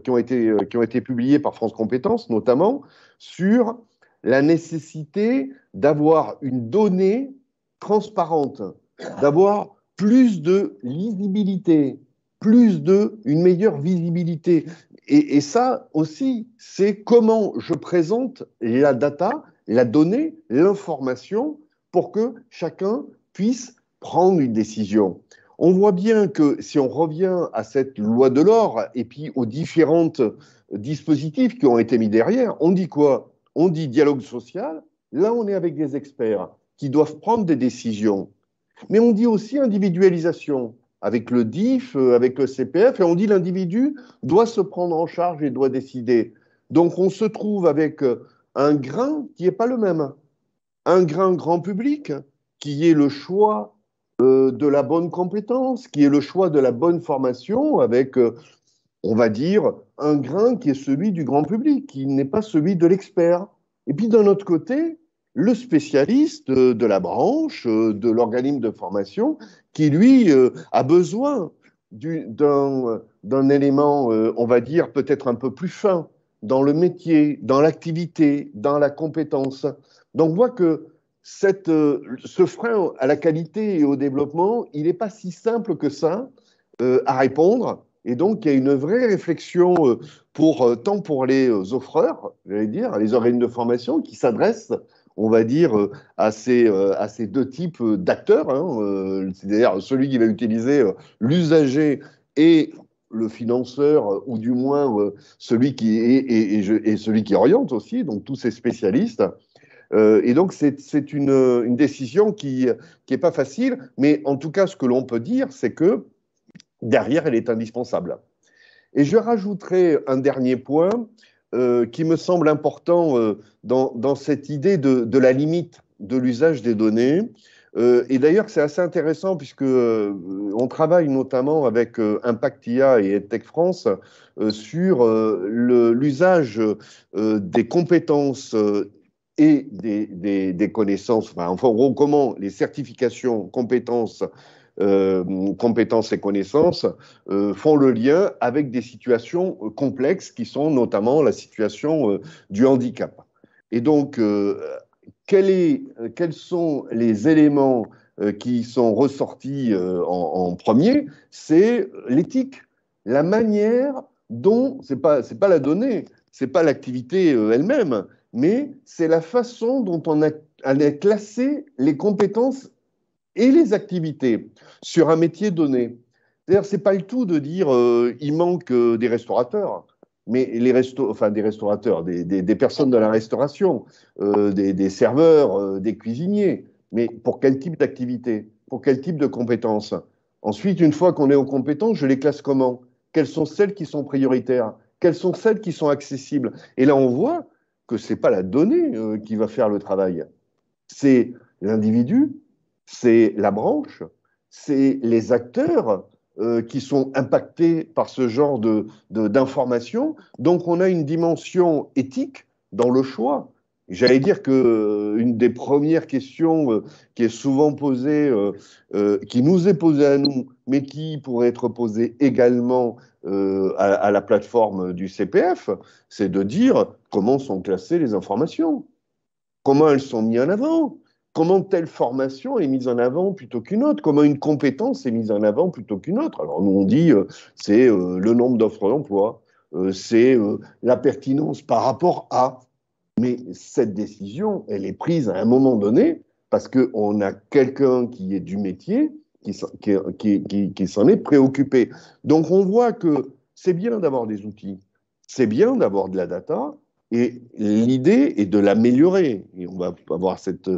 qui ont été publiées par France Compétences, notamment, sur la nécessité d'avoir une donnée transparente, d'avoir plus de lisibilité, une meilleure visibilité. Et ça aussi, c'est comment je présente la data, la donnée, l'information pour que chacun puisse prendre une décision. On voit bien que si on revient à cette loi de l'or et puis aux différents dispositifs qui ont été mis derrière, on dit quoi? On dit dialogue social. Là, on est avec des experts qui doivent prendre des décisions. Mais on dit aussi individualisation avec le DIF, avec le CPF, et on dit l'individu doit se prendre en charge et doit décider. Donc on se trouve avec un grain qui n'est pas le même. Un grain grand public qui est le choix de la bonne compétence, qui est le choix de la bonne formation, avec, on va dire, un grain qui est celui du grand public, qui n'est pas celui de l'expert. Et puis d'un autre côté, le spécialiste de la branche, de l'organisme de formation, qui, lui, a besoin d'un élément, on va dire, peut-être un peu plus fin dans le métier, dans l'activité, dans la compétence. Donc, on voit que ce frein à la qualité et au développement, il n'est pas si simple que ça à répondre. Et donc, il y a une vraie réflexion tant pour les offreurs, j'allais dire, les organismes de formation qui s'adressent, on va dire, à ces deux types d'acteurs, hein, c'est-à-dire celui qui va utiliser l'usager et le financeur, ou du moins celui qui et celui qui oriente aussi, donc tous ces spécialistes. Et donc, c'est une décision qui n'est pas facile, mais en tout cas, ce que l'on peut dire, c'est que derrière, elle est indispensable. Et je rajouterai un dernier point qui me semble important dans cette idée de la limite de l'usage des données. Et d'ailleurs, c'est assez intéressant puisque on travaille notamment avec Impact IA et EdTech France sur l'usage des compétences et des connaissances, enfin, en gros, comment les certifications compétences et connaissances font le lien avec des situations complexes qui sont notamment la situation du handicap. Et donc, quels sont les éléments qui sont ressortis en premier? C'est l'éthique, la manière dont, c'est pas la donnée, c'est pas l'activité elle-même, mais c'est la façon dont on a classé les compétences et les activités sur un métier donné. C'est-à-dire, c'est pas le tout de dire il manque des restaurateurs, mais des restaurateurs, des personnes de la restauration, des serveurs, des cuisiniers. Mais pour quel type d'activité? Pour quel type de compétences? Ensuite, une fois qu'on est aux compétences, je les classe comment? Quelles sont celles qui sont prioritaires? Quelles sont celles qui sont accessibles? Et là, on voit que c'est pas la donnée qui va faire le travail. C'est l'individu, c'est la branche, c'est les acteurs qui sont impactés par ce genre d'informations. Donc, on a une dimension éthique dans le choix. J'allais dire qu'une des premières questions qui est souvent posée, qui nous est posée à nous, mais qui pourrait être posée également à la plateforme du CPF, c'est de dire comment sont classées les informations, comment elles sont mises en avant. Comment telle formation est mise en avant plutôt qu'une autre? Comment une compétence est mise en avant plutôt qu'une autre? Alors nous on dit c'est le nombre d'offres d'emploi, c'est la pertinence par rapport à. Mais cette décision, elle est prise à un moment donné parce qu'on a quelqu'un qui est du métier qui s'en est préoccupé. Donc on voit que c'est bien d'avoir des outils, c'est bien d'avoir de la data, et l'idée est de l'améliorer. Et on va avoir cette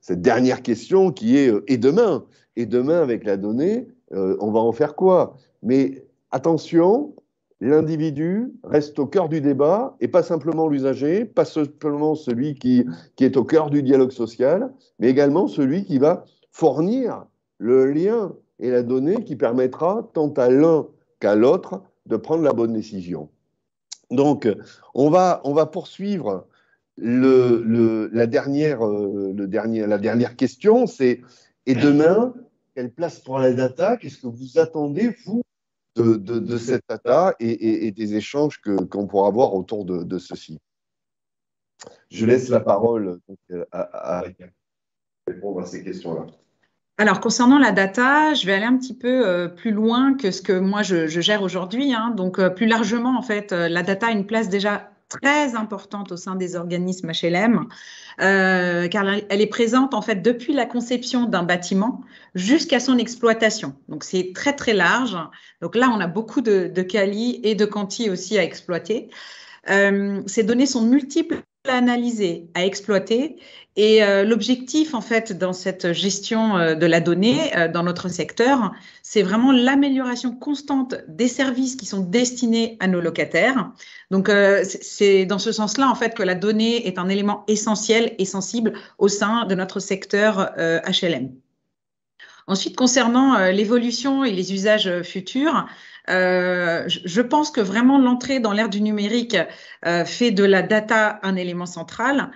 dernière question qui est et demain? Et demain, avec la donnée, on va en faire quoi? Mais attention, l'individu reste au cœur du débat et pas simplement l'usager, pas simplement celui qui est au cœur du dialogue social, mais également celui qui va fournir le lien et la donnée qui permettra tant à l'un qu'à l'autre de prendre la bonne décision. Donc, on va poursuivre la dernière question, c'est et demain, quelle place pour la data? Qu'est-ce que vous attendez, vous, de cette data et des échanges qu'on pourra avoir autour de ceci? Je laisse la parole à répondre à ces questions-là. Alors, concernant la data, je vais aller un petit peu plus loin que ce que moi je gère aujourd'hui, hein. Donc, plus largement, en fait, la data a une place déjà très importante au sein des organismes HLM, car elle est présente en fait depuis la conception d'un bâtiment jusqu'à son exploitation. Donc, c'est très très large. Donc là, on a beaucoup de quali et de quanti aussi à exploiter. Ces données sont multiples à analyser, à exploiter. Et l'objectif, en fait, dans cette gestion de la donnée dans notre secteur, c'est vraiment l'amélioration constante des services qui sont destinés à nos locataires. Donc, c'est dans ce sens-là, en fait, que la donnée est un élément essentiel et sensible au sein de notre secteur HLM. Ensuite, concernant l'évolution et les usages futurs, je pense que vraiment l'entrée dans l'ère du numérique fait de la data un élément central,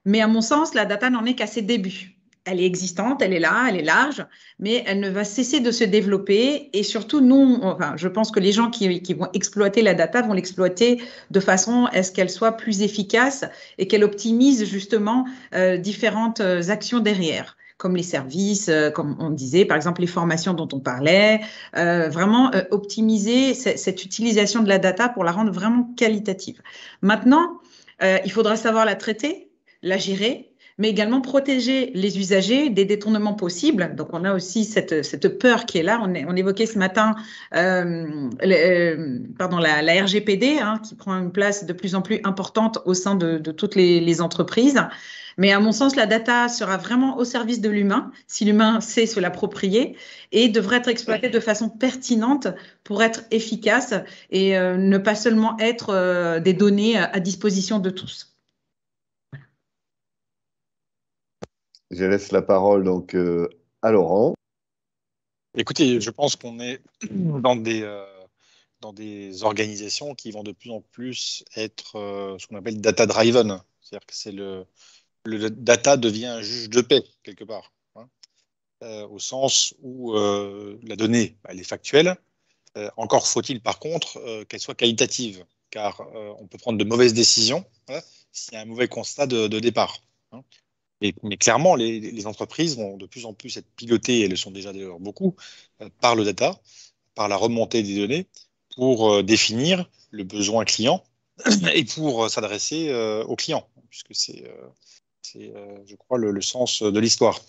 mais à mon sens, la data n'en est qu'à ses débuts. Elle est existante, elle est là, elle est large, mais elle ne va cesser de se développer. Et surtout, nous, enfin, je pense que les gens qui vont exploiter la data vont l'exploiter de façon à ce qu'elle soit plus efficace et qu'elle optimise justement différentes actions derrière, comme les services, comme on disait, par exemple les formations dont on parlait, vraiment optimiser cette utilisation de la data pour la rendre vraiment qualitative. Maintenant, il faudra savoir la traiter, la gérer, mais également protéger les usagers des détournements possibles. Donc, on a aussi cette peur qui est là. On évoquait ce matin la RGPD, hein, qui prend une place de plus en plus importante au sein de toutes les entreprises. Mais à mon sens, la data sera vraiment au service de l'humain, si l'humain sait se l'approprier, et devrait être exploitée de façon pertinente pour être efficace et ne pas seulement être des données à disposition de tous. Je laisse la parole donc à Laurent. Écoutez, je pense qu'on est dans des organisations qui vont de plus en plus être ce qu'on appelle data-driven. C'est-à-dire que le data devient un juge de paix, quelque part, hein, au sens où la donnée, elle est factuelle. Encore faut-il, par contre, qu'elle soit qualitative, car on peut prendre de mauvaises décisions, hein, s'il y a un mauvais constat de départ, hein. Mais clairement, les entreprises vont de plus en plus être pilotées, et elles le sont déjà d'ailleurs beaucoup, par le data, par la remontée des données, pour définir le besoin client et pour s'adresser aux clients, puisque c'est, je crois, le sens de l'histoire.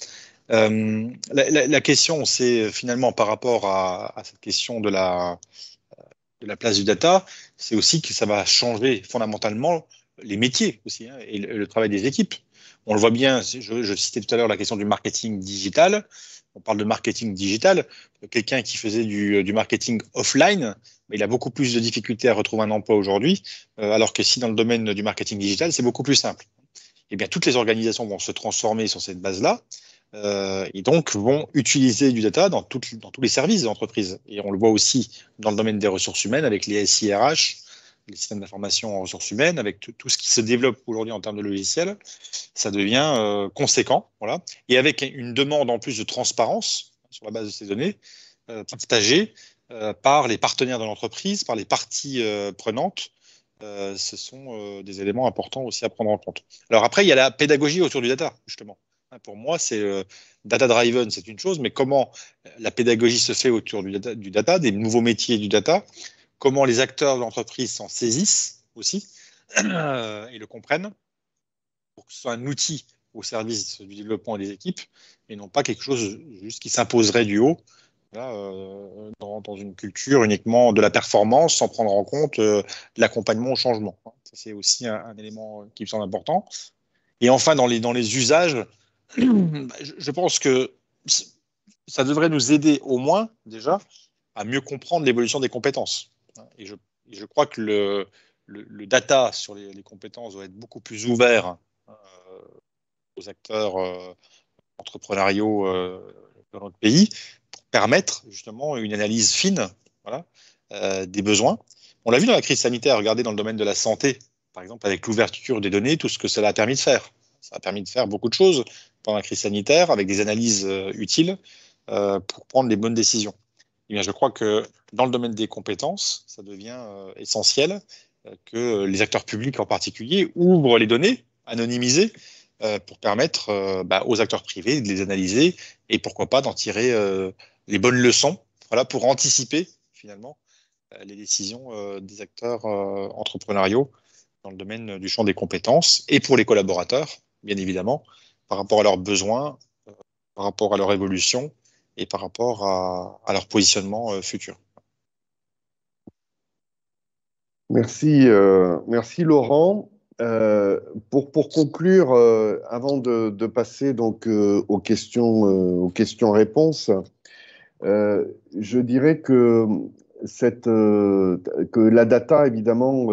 La question, c'est finalement par rapport à cette question de la place du data, c'est aussi que ça va changer fondamentalement les métiers aussi, hein, et le travail des équipes. On le voit bien, je citais tout à l'heure la question du marketing digital. On parle de marketing digital. Quelqu'un qui faisait du marketing offline, il a beaucoup plus de difficultés à retrouver un emploi aujourd'hui, alors que si dans le domaine du marketing digital, c'est beaucoup plus simple. Eh bien, toutes les organisations vont se transformer sur cette base-là, et donc vont utiliser du data dans tous les services de l'entreprise. Et on le voit aussi dans le domaine des ressources humaines avec les SIRH, les systèmes d'information en ressources humaines, avec tout ce qui se développe aujourd'hui en termes de logiciels, ça devient conséquent, voilà. Et avec une demande en plus de transparence sur la base de ces données, partagées par les partenaires de l'entreprise, par les parties prenantes. Ce sont des éléments importants aussi à prendre en compte. Alors après, il y a la pédagogie autour du data, justement. Pour moi, c'est data-driven, c'est une chose, mais comment la pédagogie se fait autour du data, des nouveaux métiers du data, comment les acteurs de l'entreprise s'en saisissent aussi et le comprennent pour que ce soit un outil au service du développement des équipes et non pas quelque chose juste qui s'imposerait du haut Là, dans une culture uniquement de la performance, sans prendre en compte de l'accompagnement au changement. Ça, c'est aussi un élément qui me semble important. Et enfin, dans les usages, je pense que ça devrait nous aider au moins déjà à mieux comprendre l'évolution des compétences. Et je crois que le data sur les compétences doit être beaucoup plus ouvert euh, aux acteurs entrepreneuriaux dans notre pays pour permettre justement une analyse fine, voilà, des besoins. On l'a vu dans la crise sanitaire, regardez dans le domaine de la santé, par exemple avec l'ouverture des données, tout ce que cela a permis de faire. Ça a permis de faire beaucoup de choses pendant la crise sanitaire avec des analyses utiles pour prendre les bonnes décisions. Eh bien, je crois que dans le domaine des compétences, ça devient essentiel que les acteurs publics en particulier ouvrent les données anonymisées pour permettre aux acteurs privés de les analyser et pourquoi pas d'en tirer les bonnes leçons, voilà, pour anticiper finalement les décisions des acteurs entrepreneuriaux dans le domaine du champ des compétences et pour les collaborateurs, bien évidemment, par rapport à leurs besoins, par rapport à leur évolution et par rapport à leur positionnement futur. Merci, merci Laurent. Pour conclure, avant de passer donc aux questions-réponses, je dirais que que la data, évidemment,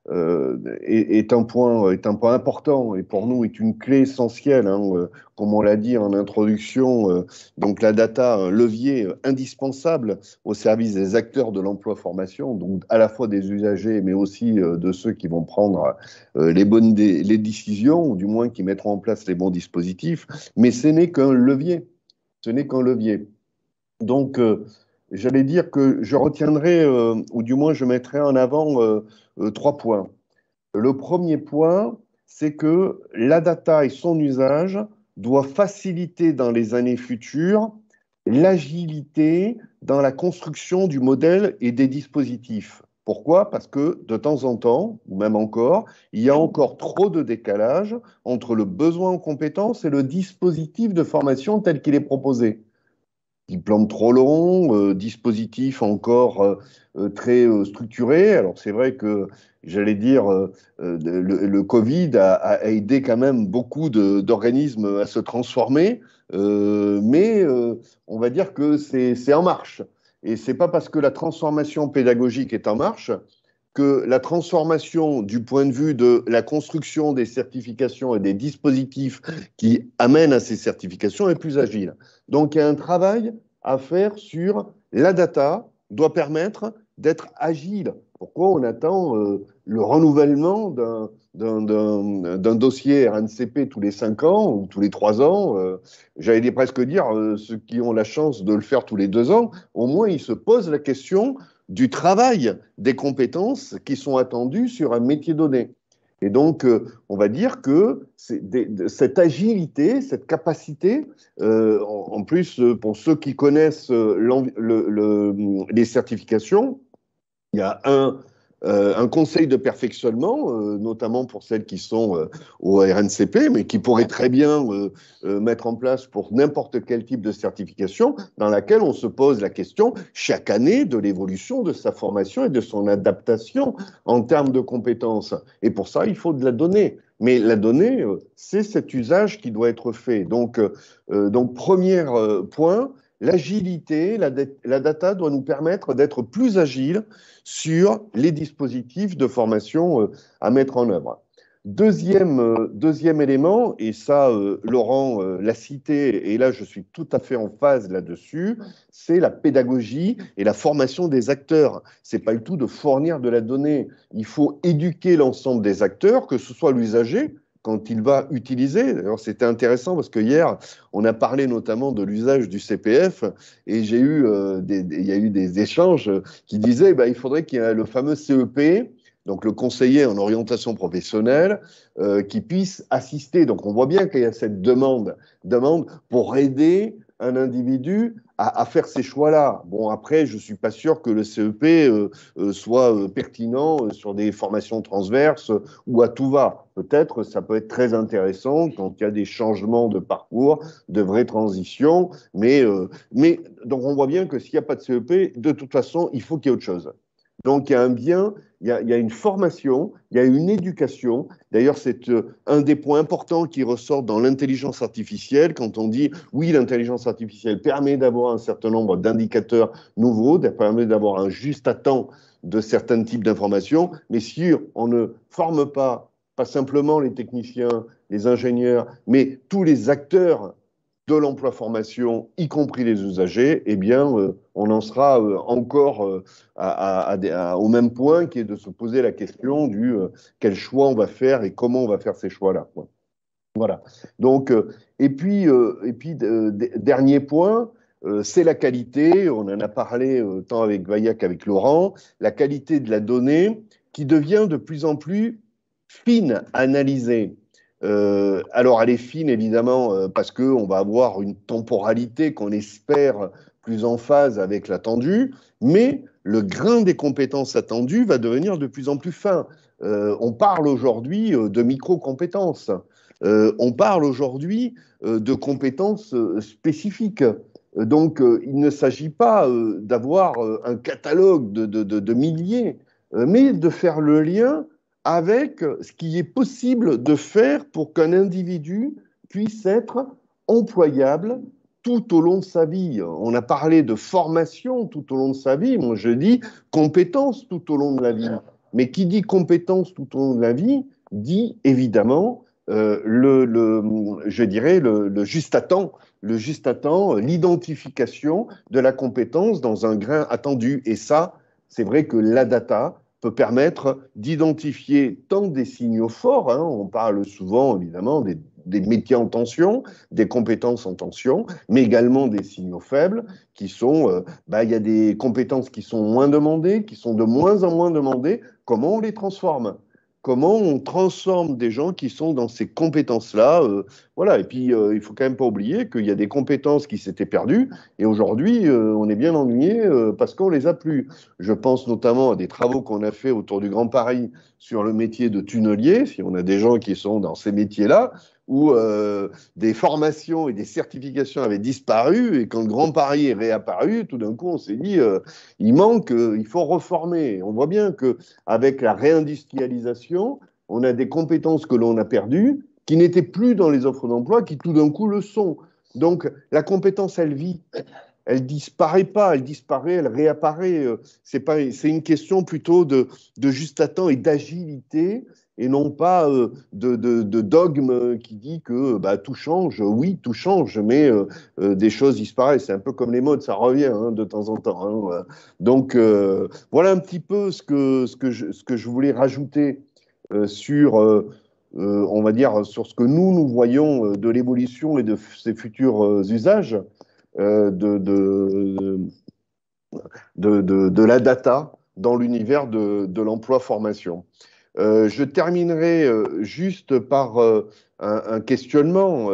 est un point important et pour nous est une clé essentielle, hein, comme on l'a dit en introduction. Donc la data, un levier indispensable au service des acteurs de l'emploi-formation, donc à la fois des usagers, mais aussi de ceux qui vont prendre les décisions, ou du moins qui mettront en place les bons dispositifs. Mais ce n'est qu'un levier. Ce n'est qu'un levier. Donc, j'allais dire que je retiendrai, ou du moins je mettrai en avant 3 points. Le premier point, c'est que la data et son usage doivent faciliter dans les années futures l'agilité dans la construction du modèle et des dispositifs. Pourquoi? Parce que de temps en temps, ou même encore, il y a encore trop de décalage entre le besoin en compétences et le dispositif de formation tel qu'il est proposé. Diplôme trop long, dispositif encore très structuré. Alors c'est vrai que, j'allais dire, le Covid a aidé quand même beaucoup d'organismes à se transformer, mais on va dire que c'est en marche. Et c'est pas parce que la transformation pédagogique est en marche que la transformation du point de vue de la construction des certifications et des dispositifs qui amènent à ces certifications est plus agile. Donc il y a un travail à faire sur la data, doit permettre d'être agile. Pourquoi on attend le renouvellement d'un dossier RNCP tous les 5 ans ou tous les 3 ans? J'allais presque dire, ceux qui ont la chance de le faire tous les 2 ans, au moins ils se posent la question du travail, des compétences qui sont attendues sur un métier donné. Et donc, on va dire que cette agilité, cette capacité, en plus, pour ceux qui connaissent les certifications, il y a un conseil de perfectionnement, notamment pour celles qui sont au RNCP, mais qui pourrait très bien mettre en place pour n'importe quel type de certification, dans laquelle on se pose la question chaque année de l'évolution de sa formation et de son adaptation en termes de compétences. Et pour ça, il faut de la donnée. Mais la donnée, c'est cet usage qui doit être fait. Donc premier point, l'agilité, la data doit nous permettre d'être plus agiles sur les dispositifs de formation à mettre en œuvre. Deuxième élément, et ça, Laurent l'a cité, et là, je suis tout à fait en phase là-dessus, c'est la pédagogie et la formation des acteurs. C'est pas le tout de fournir de la donnée. Il faut éduquer l'ensemble des acteurs, que ce soit l'usager, quand il va utiliser. D'ailleurs, c'était intéressant parce que hier, on a parlé notamment de l'usage du CPF et il y a eu des échanges qui disaient il faudrait qu'il y ait le fameux CEP, donc le conseiller en orientation professionnelle, qui puisse assister. Donc on voit bien qu'il y a cette demande pour aider un individu à faire ces choix-là. Bon, après, je ne suis pas sûr que le CEP soit pertinent sur des formations transverses ou à tout va. Peut-être, ça peut être très intéressant quand il y a des changements de parcours, de vraies transitions, mais donc on voit bien que s'il n'y a pas de CEP, de toute façon, il faut qu'il y ait autre chose. Donc, il y a un bien, il y a une formation, il y a une éducation. D'ailleurs, c'est un des points importants qui ressort dans l'intelligence artificielle quand on dit oui, l'intelligence artificielle permet d'avoir un certain nombre d'indicateurs nouveaux, permet d'avoir un juste à temps de certains types d'informations, mais si on ne forme pas simplement les techniciens, les ingénieurs, mais tous les acteurs de l'emploi-formation, y compris les usagers, eh bien, on en sera encore au même point qui est de se poser la question du quel choix on va faire et comment on va faire ces choix-là. Voilà. Donc, et puis dernier point, c'est la qualité. On en a parlé tant avec Vaya qu'avec Laurent. La qualité de la donnée qui devient de plus en plus fine, analysée. Alors, elle est fine, évidemment, parce qu'on va avoir une temporalité qu'on espère plus en phase avec l'attendu, mais le grain des compétences attendues va devenir de plus en plus fin. On parle aujourd'hui de micro-compétences. On parle aujourd'hui de compétences spécifiques. Donc, il ne s'agit pas d'avoir un catalogue de milliers, mais de faire le lien avec ce qui est possible de faire pour qu'un individu puisse être employable tout au long de sa vie. On a parlé de formation tout au long de sa vie. Moi, je dis compétences tout au long de la vie. Mais qui dit compétences tout au long de la vie, dit évidemment je dirais le juste à temps, l'identification de la compétence dans un grain attendu. Et ça, c'est vrai que la data peut permettre d'identifier tant des signaux forts, hein, on parle souvent évidemment des métiers en tension, des compétences en tension, mais également des signaux faibles qui sont, il y a des compétences qui sont moins demandées, qui sont de moins en moins demandées. Comment on les transforme ? Comment on transforme des gens qui sont dans ces compétences-là voilà. Et puis, il faut quand même pas oublier qu'il y a des compétences qui s'étaient perdues et aujourd'hui, on est bien ennuyé parce qu'on les a plus. Je pense notamment à des travaux qu'on a fait autour du Grand Paris sur le métier de tunnelier, si on a des gens qui sont dans ces métiers-là, où des formations et des certifications avaient disparu et quand le Grand Paris est réapparu, tout d'un coup, on s'est dit il manque, il faut reformer. On voit bien qu'avec la réindustrialisation, on a des compétences que l'on a perdues, qui n'étaient plus dans les offres d'emploi, qui tout d'un coup le sont. Donc, la compétence, elle vit. Elle disparaît pas, elle disparaît, elle réapparaît. C'est une question plutôt de juste à temps et d'agilité et non pas de dogme qui dit que tout change. Oui, tout change, mais des choses disparaissent. C'est un peu comme les modes, ça revient de temps en temps. Hein. Donc, voilà un petit peu ce que je voulais rajouter sur, on va dire, sur ce que nous voyons de l'évolution et de ces futurs usages de la data dans l'univers de l'emploi-formation. Je terminerai juste par un questionnement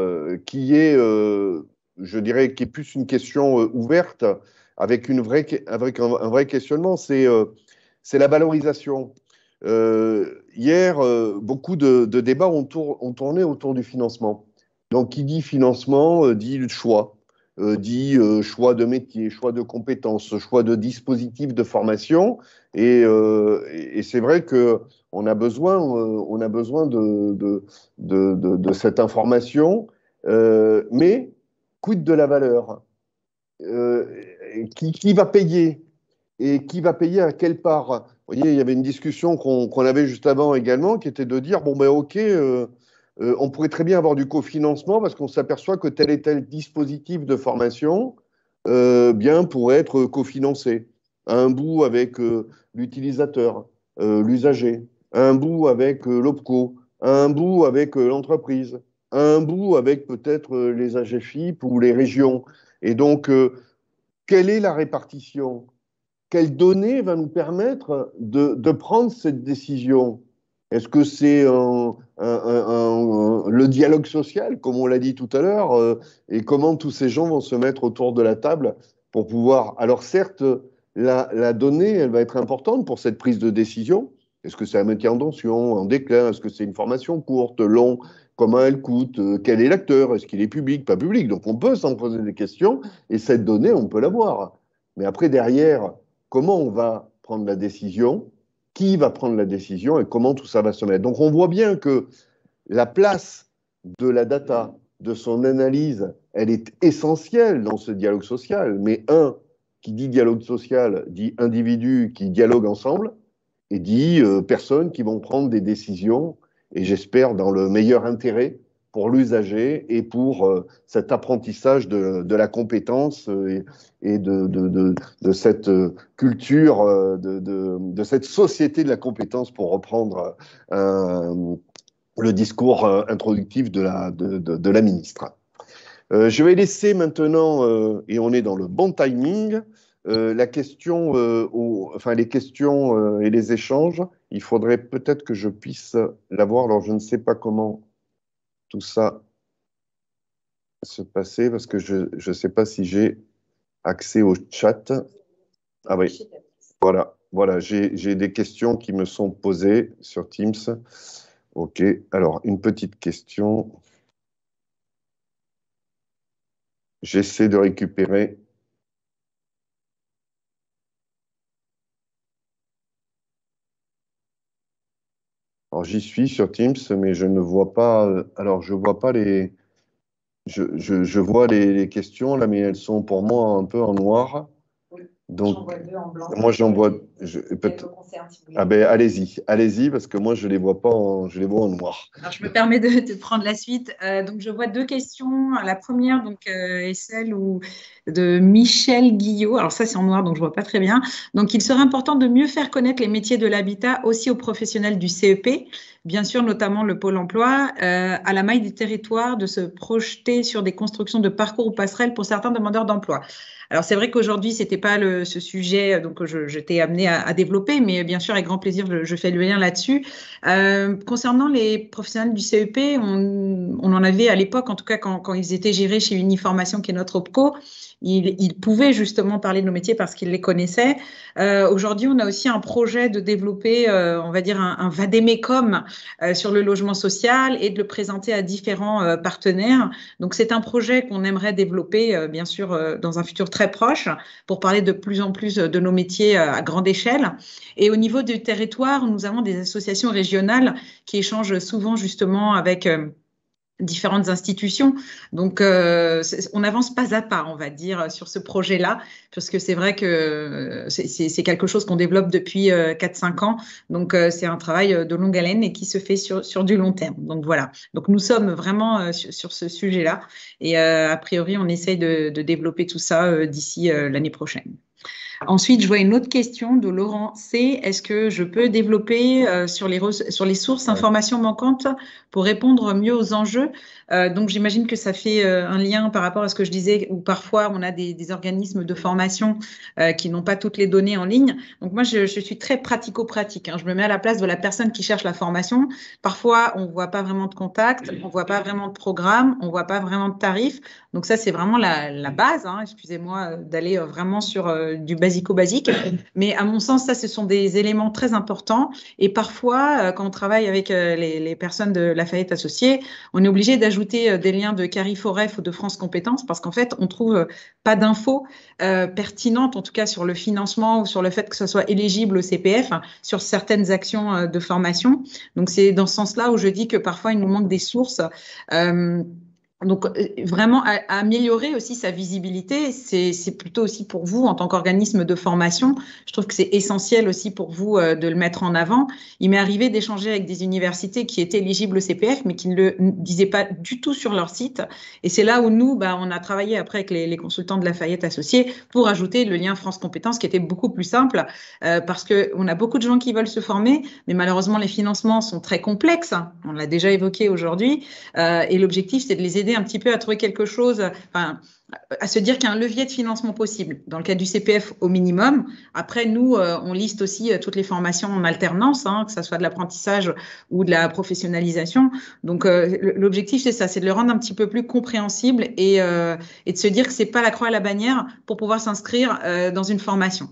qui est, je dirais, qui est plus une question ouverte avec un vrai questionnement, c'est la valorisation. Hier, beaucoup de débats ont tourné autour du financement. Donc, qui dit financement dit le choix. Dit choix de métier, choix de compétences, choix de dispositifs de formation. Et c'est vrai qu'on a besoin, de cette information, mais quid de la valeur qui va payer et qui va payer à quelle part? Vous voyez, il y avait une discussion qu'on avait juste avant également, qui était de dire, bon ben ok, on pourrait très bien avoir du cofinancement parce qu'on s'aperçoit que tel et tel dispositif de formation pourrait être cofinancé. À un bout avec l'utilisateur, l'usager, à un bout avec l'OPCO, à un bout avec l'entreprise, à un bout avec peut-être les AGFIP ou les régions. Et donc, quelle est la répartition? Quelle donnée va nous permettre de prendre cette décision? Est-ce que c'est le dialogue social, comme on l'a dit tout à l'heure, et comment tous ces gens vont se mettre autour de la table pour pouvoir... Alors certes, la donnée, elle va être importante pour cette prise de décision. Est-ce que c'est un métier en tension, en déclin? Est-ce que c'est une formation courte, longue? Comment elle coûte? Quel est l'acteur? Est-ce qu'il est public, pas public? Donc on peut s'en poser des questions, et cette donnée, on peut l'avoir. Mais après, derrière, comment on va prendre la décision? Qui va prendre la décision et comment tout ça va se mettre. Donc on voit bien que la place de la data, de son analyse, elle est essentielle dans ce dialogue social. Mais qui dit dialogue social, dit individus qui dialoguent ensemble et dit personnes qui vont prendre des décisions, et j'espère dans le meilleur intérêt pour l'usager et pour cet apprentissage de la compétence et de cette culture, de cette société de la compétence, pour reprendre le discours introductif de la ministre. Je vais laisser maintenant, et on est dans le bon timing, la question, les questions et les échanges. Il faudrait peut-être que je puisse l'avoir. Alors, je ne sais pas comment tout ça se passer parce que je ne sais pas si j'ai accès au chat. Ah oui, voilà, j'ai des questions qui me sont posées sur Teams. Ok, alors une petite question. J'essaie de récupérer. Alors j'y suis sur Teams, mais je ne vois pas. Alors je vois pas les. Je vois les questions là, mais elles sont pour moi un peu en noir. Oui. Donc j'en vois 2 en blanc. moi j'en vois. Ah ben allez-y parce que moi je les vois pas, je les vois en noir. Alors je me permets de prendre la suite. Donc je vois 2 questions. La première est celle de Michel Guillot. Alors ça c'est en noir donc je vois pas très bien. Donc il serait important de mieux faire connaître les métiers de l'habitat aussi aux professionnels du CEP. Bien sûr, notamment le Pôle emploi, à la maille du territoire, de se projeter sur des constructions de parcours ou passerelles pour certains demandeurs d'emploi. Alors, c'est vrai qu'aujourd'hui, ce n'était pas ce sujet donc je t'ai amené à développer, mais bien sûr, avec grand plaisir, je fais le lien là-dessus. Concernant les professionnels du CEP, on en avait à l'époque, en tout cas quand ils étaient gérés chez Uniformation, qui est notre OPCO, ils pouvaient justement parler de nos métiers parce qu'ils les connaissaient. Aujourd'hui, on a aussi un projet de développer, on va dire, un vadémécum sur le logement social et de le présenter à différents partenaires. Donc, c'est un projet qu'on aimerait développer, bien sûr, dans un futur très proche, pour parler de plus en plus de nos métiers à grande échelle. Et au niveau du territoire, nous avons des associations régionales qui échangent souvent justement avec différentes institutions. Donc, on avance pas à pas, on va dire, sur ce projet-là, parce que c'est vrai que c'est quelque chose qu'on développe depuis 4-5 ans. Donc, c'est un travail de longue haleine et qui se fait sur du long terme. Donc, voilà. Donc, nous sommes vraiment sur ce sujet-là. Et a priori, on essaye de développer tout ça d'ici l'année prochaine. Ensuite, je vois une autre question de Laurent C. Est-ce que je peux développer sur les sources d'informations manquantes pour répondre mieux aux enjeux? Donc, j'imagine que ça fait un lien par rapport à ce que je disais, où parfois on a des organismes de formation qui n'ont pas toutes les données en ligne. Donc, moi, je suis très pratico-pratique. Je me mets à la place de la personne qui cherche la formation. Parfois, on ne voit pas vraiment de contact, on ne voit pas vraiment de programme, on ne voit pas vraiment de tarifs. Donc, ça, c'est vraiment la base, excusez-moi, d'aller vraiment sur du basico-basique. Mais à mon sens, ça, ce sont des éléments très importants. Et parfois, quand on travaille avec les personnes de Lafayette Associés, on est obligé d'ajouter des liens de Cariforef ou de France Compétences parce qu'en fait, on trouve pas d'infos pertinentes, en tout cas sur le financement ou sur le fait que ce soit éligible au CPF, sur certaines actions de formation. Donc, c'est dans ce sens-là où je dis que parfois, il nous manque des sources. Donc, vraiment, améliorer aussi sa visibilité, c'est plutôt aussi pour vous, en tant qu'organisme de formation. Je trouve que c'est essentiel aussi pour vous de le mettre en avant. Il m'est arrivé d'échanger avec des universités qui étaient éligibles au CPF, mais qui ne le disaient pas du tout sur leur site. Et c'est là où nous, on a travaillé après avec les consultants de Lafayette Associés pour ajouter le lien France Compétences, qui était beaucoup plus simple, parce qu'on a beaucoup de gens qui veulent se former, mais malheureusement, les financements sont très complexes. On l'a déjà évoqué aujourd'hui. Et l'objectif, c'est de les aider un petit peu à trouver quelque chose, à se dire qu'il y a un levier de financement possible. Dans le cas du CPF au minimum. Après, nous, on liste aussi toutes les formations en alternance, hein, que ce soit de l'apprentissage ou de la professionnalisation. Donc, l'objectif, c'est ça, c'est de le rendre un petit peu plus compréhensible et de se dire que c'est pas la croix à la bannière pour pouvoir s'inscrire dans une formation.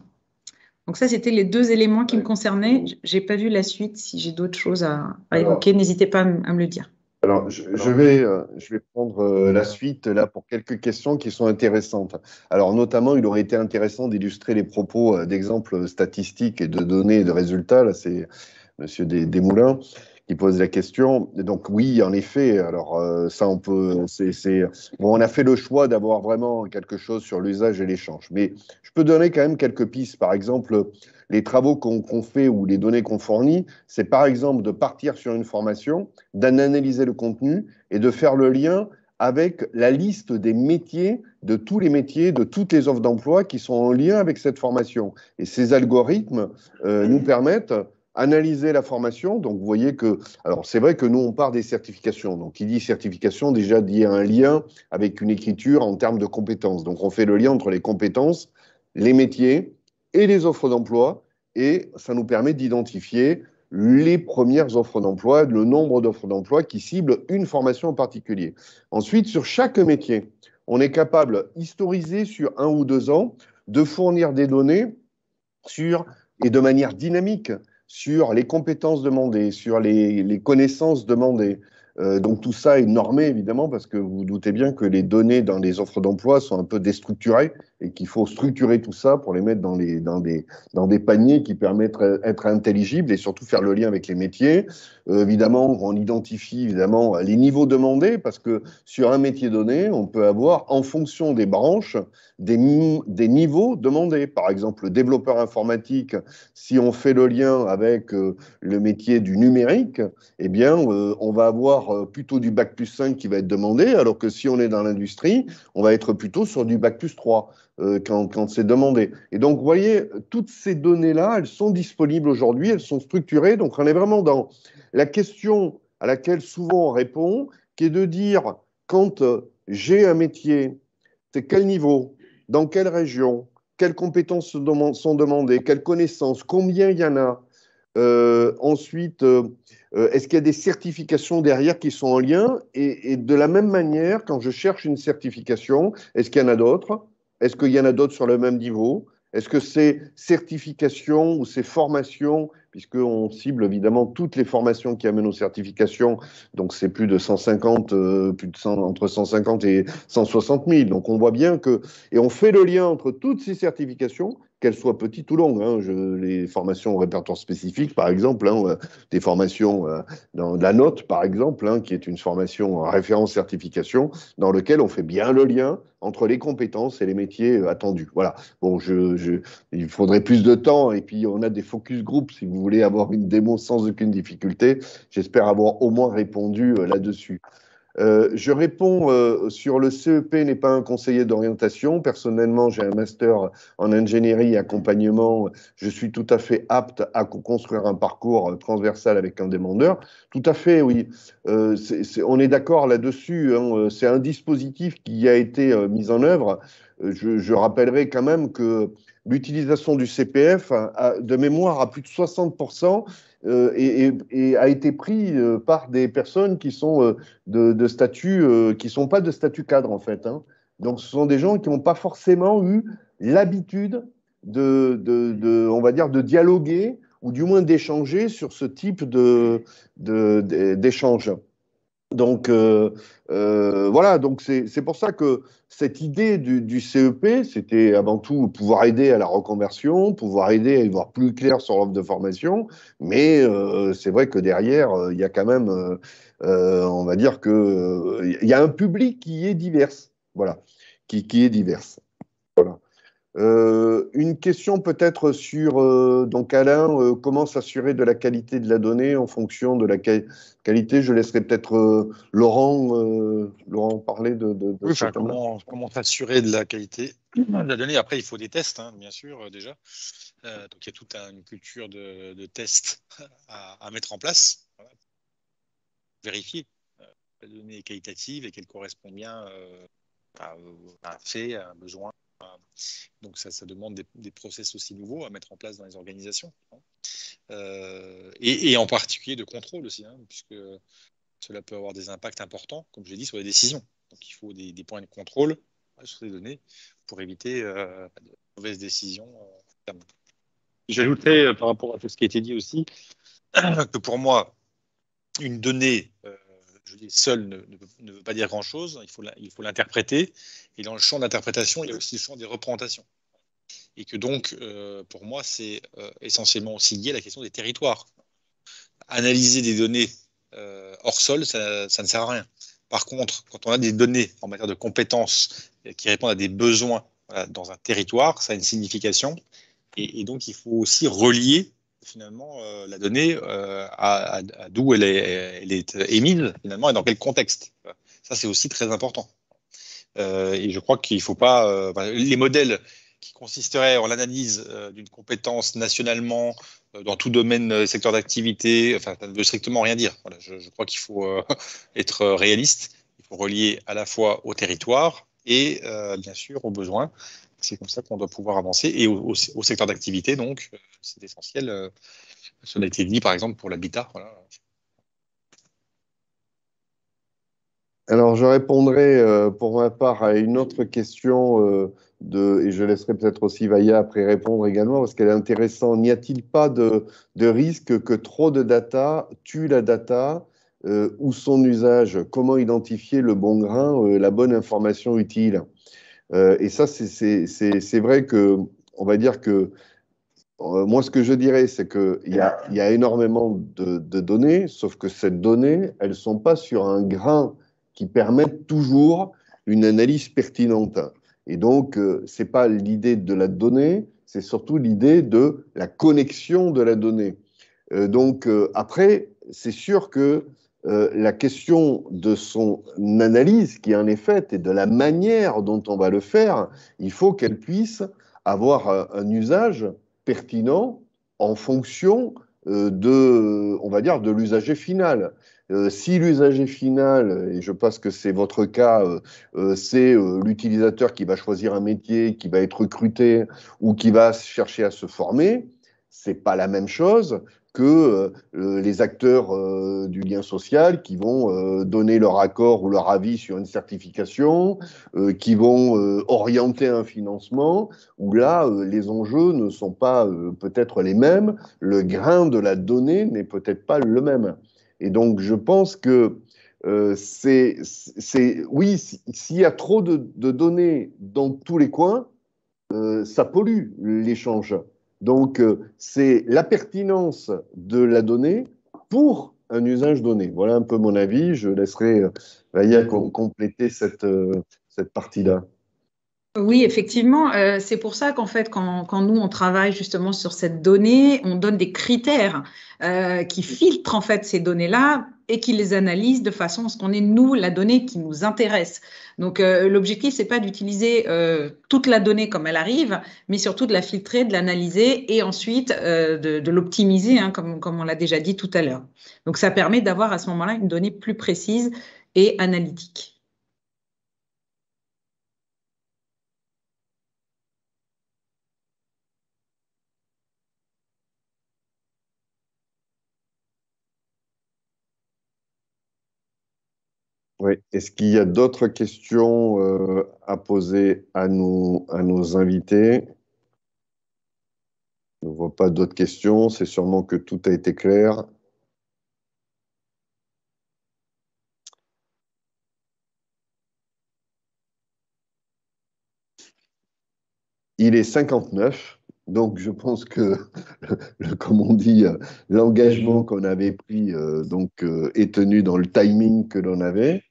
Donc ça, c'était les 2 éléments qui me concernaient. J'ai pas vu la suite. Si j'ai d'autres choses à évoquer, n'hésitez pas à me le dire. Alors, je vais prendre la suite là pour quelques questions qui sont intéressantes. Alors, notamment, il aurait été intéressant d'illustrer les propos d'exemples statistiques et de données et de résultats. Là, c'est Monsieur Desmoulins qui pose la question. Et donc, oui, en effet. Alors, ça, on peut. Bon, on a fait le choix d'avoir vraiment quelque chose sur l'usage et l'échange. Mais je peux donner quand même quelques pistes. Par exemple, les travaux qu'on fait ou les données qu'on fournit, c'est par exemple de partir sur une formation, d'analyser le contenu et de faire le lien avec la liste des métiers, de tous les métiers, de toutes les offres d'emploi qui sont en lien avec cette formation. Et ces algorithmes nous permettent d'analyser la formation. Donc, vous voyez que, alors c'est vrai que nous, on part des certifications. Donc, qui dit certification, déjà dit un lien avec une écriture en termes de compétences. Donc, on fait le lien entre les compétences, les métiers et les offres d'emploi. Et ça nous permet d'identifier les premières offres d'emploi, le nombre d'offres d'emploi qui ciblent une formation en particulier. Ensuite, sur chaque métier, on est capable, historisé sur 1 ou 2 ans, de fournir des données sur, et de manière dynamique, sur les compétences demandées, sur les connaissances demandées. Donc tout ça est normé, évidemment, parce que vous vous doutez bien que les données dans les offres d'emploi sont un peu déstructurées et qu'il faut structurer tout ça pour les mettre dans des paniers qui permettent d'être intelligibles et surtout faire le lien avec les métiers. Évidemment, on identifie évidemment les niveaux demandés parce que sur un métier donné, on peut avoir, en fonction des branches, des niveaux demandés. Par exemple, le développeur informatique, si on fait le lien avec le métier du numérique, eh bien, on va avoir plutôt du bac plus 5 qui va être demandé, alors que si on est dans l'industrie, on va être plutôt sur du bac plus 3 quand c'est demandé. Et donc, vous voyez, toutes ces données-là, elles sont disponibles aujourd'hui, elles sont structurées. Donc, on est vraiment dans la question à laquelle souvent on répond, qui est de dire, quand j'ai un métier, c'est quel niveau, dans quelle région, quelles compétences sont demandées, quelles connaissances, combien il y en a. Ensuite, est-ce qu'il y a des certifications derrière qui sont en lien et de la même manière, quand je cherche une certification, est-ce qu'il y en a d'autres? Est-ce qu'il y en a d'autres sur le même niveau? Est-ce que ces certifications ou ces formations, puisqu'on cible évidemment toutes les formations qui amènent aux certifications, donc c'est plus de 150, plus de 100, entre 150 et 160 000. Donc on voit bien que, et on fait le lien entre toutes ces certifications, qu'elles soient petites ou longues. Hein. Les formations au répertoire spécifique, par exemple, hein, des formations dans la note, par exemple, hein, qui est une formation en référence certification, dans lequel on fait bien le lien entre les compétences et les métiers attendus. Voilà. Bon, il faudrait plus de temps, et puis on a des focus group si vous voulez avoir une démo sans aucune difficulté. J'espère avoir au moins répondu là-dessus. Je réponds sur le CEP n'est pas un conseiller d'orientation. Personnellement, j'ai un master en ingénierie et accompagnement. Je suis tout à fait apte à construire un parcours transversal avec un demandeur. Tout à fait, oui. On est d'accord là-dessus. Hein. C'est un dispositif qui a été mis en œuvre. Je rappellerai quand même que l'utilisation du CPF, de mémoire, à plus de 60%, et a été pris par des personnes qui sont de statut, qui ne sont pas de statut cadre, en fait. Hein. Donc, ce sont des gens qui n'ont pas forcément eu l'habitude on va dire, de dialoguer ou du moins d'échanger sur ce type d'échange. Donc, voilà, donc c'est pour ça que cette idée du CEP, c'était avant tout pouvoir aider à la reconversion, pouvoir aider à y voir plus clair sur l'offre de formation, mais c'est vrai que derrière, il y a quand même, on va dire que il y a un public qui est divers, voilà, qui est divers. Voilà. Une question peut-être sur, donc Alain, comment s'assurer de la qualité de la donnée en fonction de la qualité. Je laisserai peut-être Laurent parler de Oui, ce enfin, thème-là. comment s'assurer de la qualité de la donnée? Après, il faut des tests, hein, bien sûr, déjà. Donc, il y a toute une culture de tests à mettre en place, voilà, pour vérifier la donnée est qualitative et qu'elle correspond bien un fait, un besoin. Donc ça demande des process aussi nouveaux à mettre en place dans les organisations. Et en particulier de contrôle aussi, puisque cela peut avoir des impacts importants, comme je l'ai dit, sur les décisions. Donc il faut des points de contrôle sur ces données pour éviter de mauvaises décisions. J'ajouterais par rapport à tout ce qui a été dit aussi, que pour moi, une donnée je dis, seule ne veut pas dire grand-chose, il faut l'interpréter, et dans le champ d'interprétation, il y a aussi le champ des représentations. Et que donc, pour moi, c'est essentiellement aussi lié à la question des territoires. Analyser des données hors sol, ça ne sert à rien. Par contre, quand on a des données en matière de compétences qui répondent à des besoins dans un territoire, ça a une signification. Et donc, il faut aussi relier finalement la donnée à d'où elle est émise finalement et dans quel contexte. Ça, c'est aussi très important. Et je crois qu'il ne faut pas... les modèles qui consisteraient en l'analyse d'une compétence nationalement dans tout domaine, secteur d'activité, enfin, ça ne veut strictement rien dire. Voilà, je crois qu'il faut être réaliste. Il faut relier à la fois au territoire et bien sûr aux besoins. C'est comme ça qu'on doit pouvoir avancer. Et au secteur d'activité, donc, c'est essentiel. Ça a été dit, par exemple, pour l'habitat. Voilà. Alors, je répondrai pour ma part à une autre question et je laisserai peut-être aussi Vaya après répondre également, parce qu'elle est intéressante. N'y a-t-il pas de risque que trop de data tue la data ou son usage? Comment identifier le bon grain, la bonne information utile? Et ça, c'est vrai que, on va dire que moi, ce que je dirais, c'est qu'il y a énormément de données, sauf que ces données, elles ne sont pas sur un grain qui permette toujours une analyse pertinente. Et donc, ce n'est pas l'idée de la donnée, c'est surtout l'idée de la connexion de la donnée. Donc, après, c'est sûr que la question de son analyse qui en est faite et de la manière dont on va le faire, il faut qu'elle puisse avoir un usage pertinent en fonction on va dire, de l'usager final. Si l'usager final, et je pense que c'est votre cas, c'est l'utilisateur qui va choisir un métier, qui va être recruté ou qui va chercher à se former, c'est pas la même chose que les acteurs du lien social qui vont donner leur accord ou leur avis sur une certification, qui vont orienter un financement, où là, les enjeux ne sont pas peut-être les mêmes, le grain de la donnée n'est peut-être pas le même. Et donc, je pense que oui, s'il y a trop de données dans tous les coins, ça pollue l'échange. Donc, c'est la pertinence de la donnée pour un usage donné. Voilà un peu mon avis. Je laisserai Vaya compléter cette partie-là. Oui, effectivement, c'est pour ça qu'en fait, quand nous, on travaille justement sur cette donnée, on donne des critères qui filtrent en fait ces données-là et qui les analysent de façon à ce qu'on ait, nous, la donnée qui nous intéresse. Donc, l'objectif, c'est pas d'utiliser toute la donnée comme elle arrive, mais surtout de la filtrer, de l'analyser et ensuite de l'optimiser, comme on l'a déjà dit tout à l'heure. Donc, ça permet d'avoir à ce moment-là une donnée plus précise et analytique. Oui. Est-ce qu'il y a d'autres questions à poser à nos invités? Je ne vois pas d'autres questions. C'est sûrement que tout a été clair. Il est 59, donc je pense que, comme on dit, l'engagement qu'on avait pris est tenu dans le timing que l'on avait.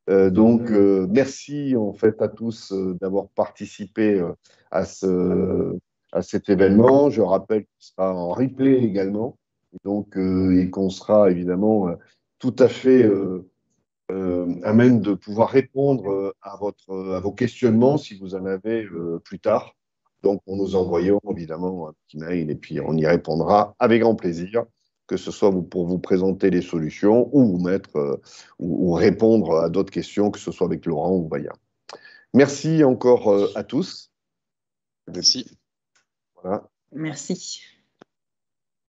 Donc, merci en fait à tous d'avoir participé à cet événement. Je rappelle qu'il sera en replay également, donc, et qu'on sera évidemment tout à fait à même de pouvoir répondre à vos questionnements si vous en avez plus tard. Donc, en nous envoyant évidemment un petit mail et puis on y répondra avec grand plaisir, que ce soit pour vous présenter les solutions ou vous mettre ou répondre à d'autres questions, que ce soit avec Laurent ou Vaya. Merci encore à tous. Merci. Voilà. Merci.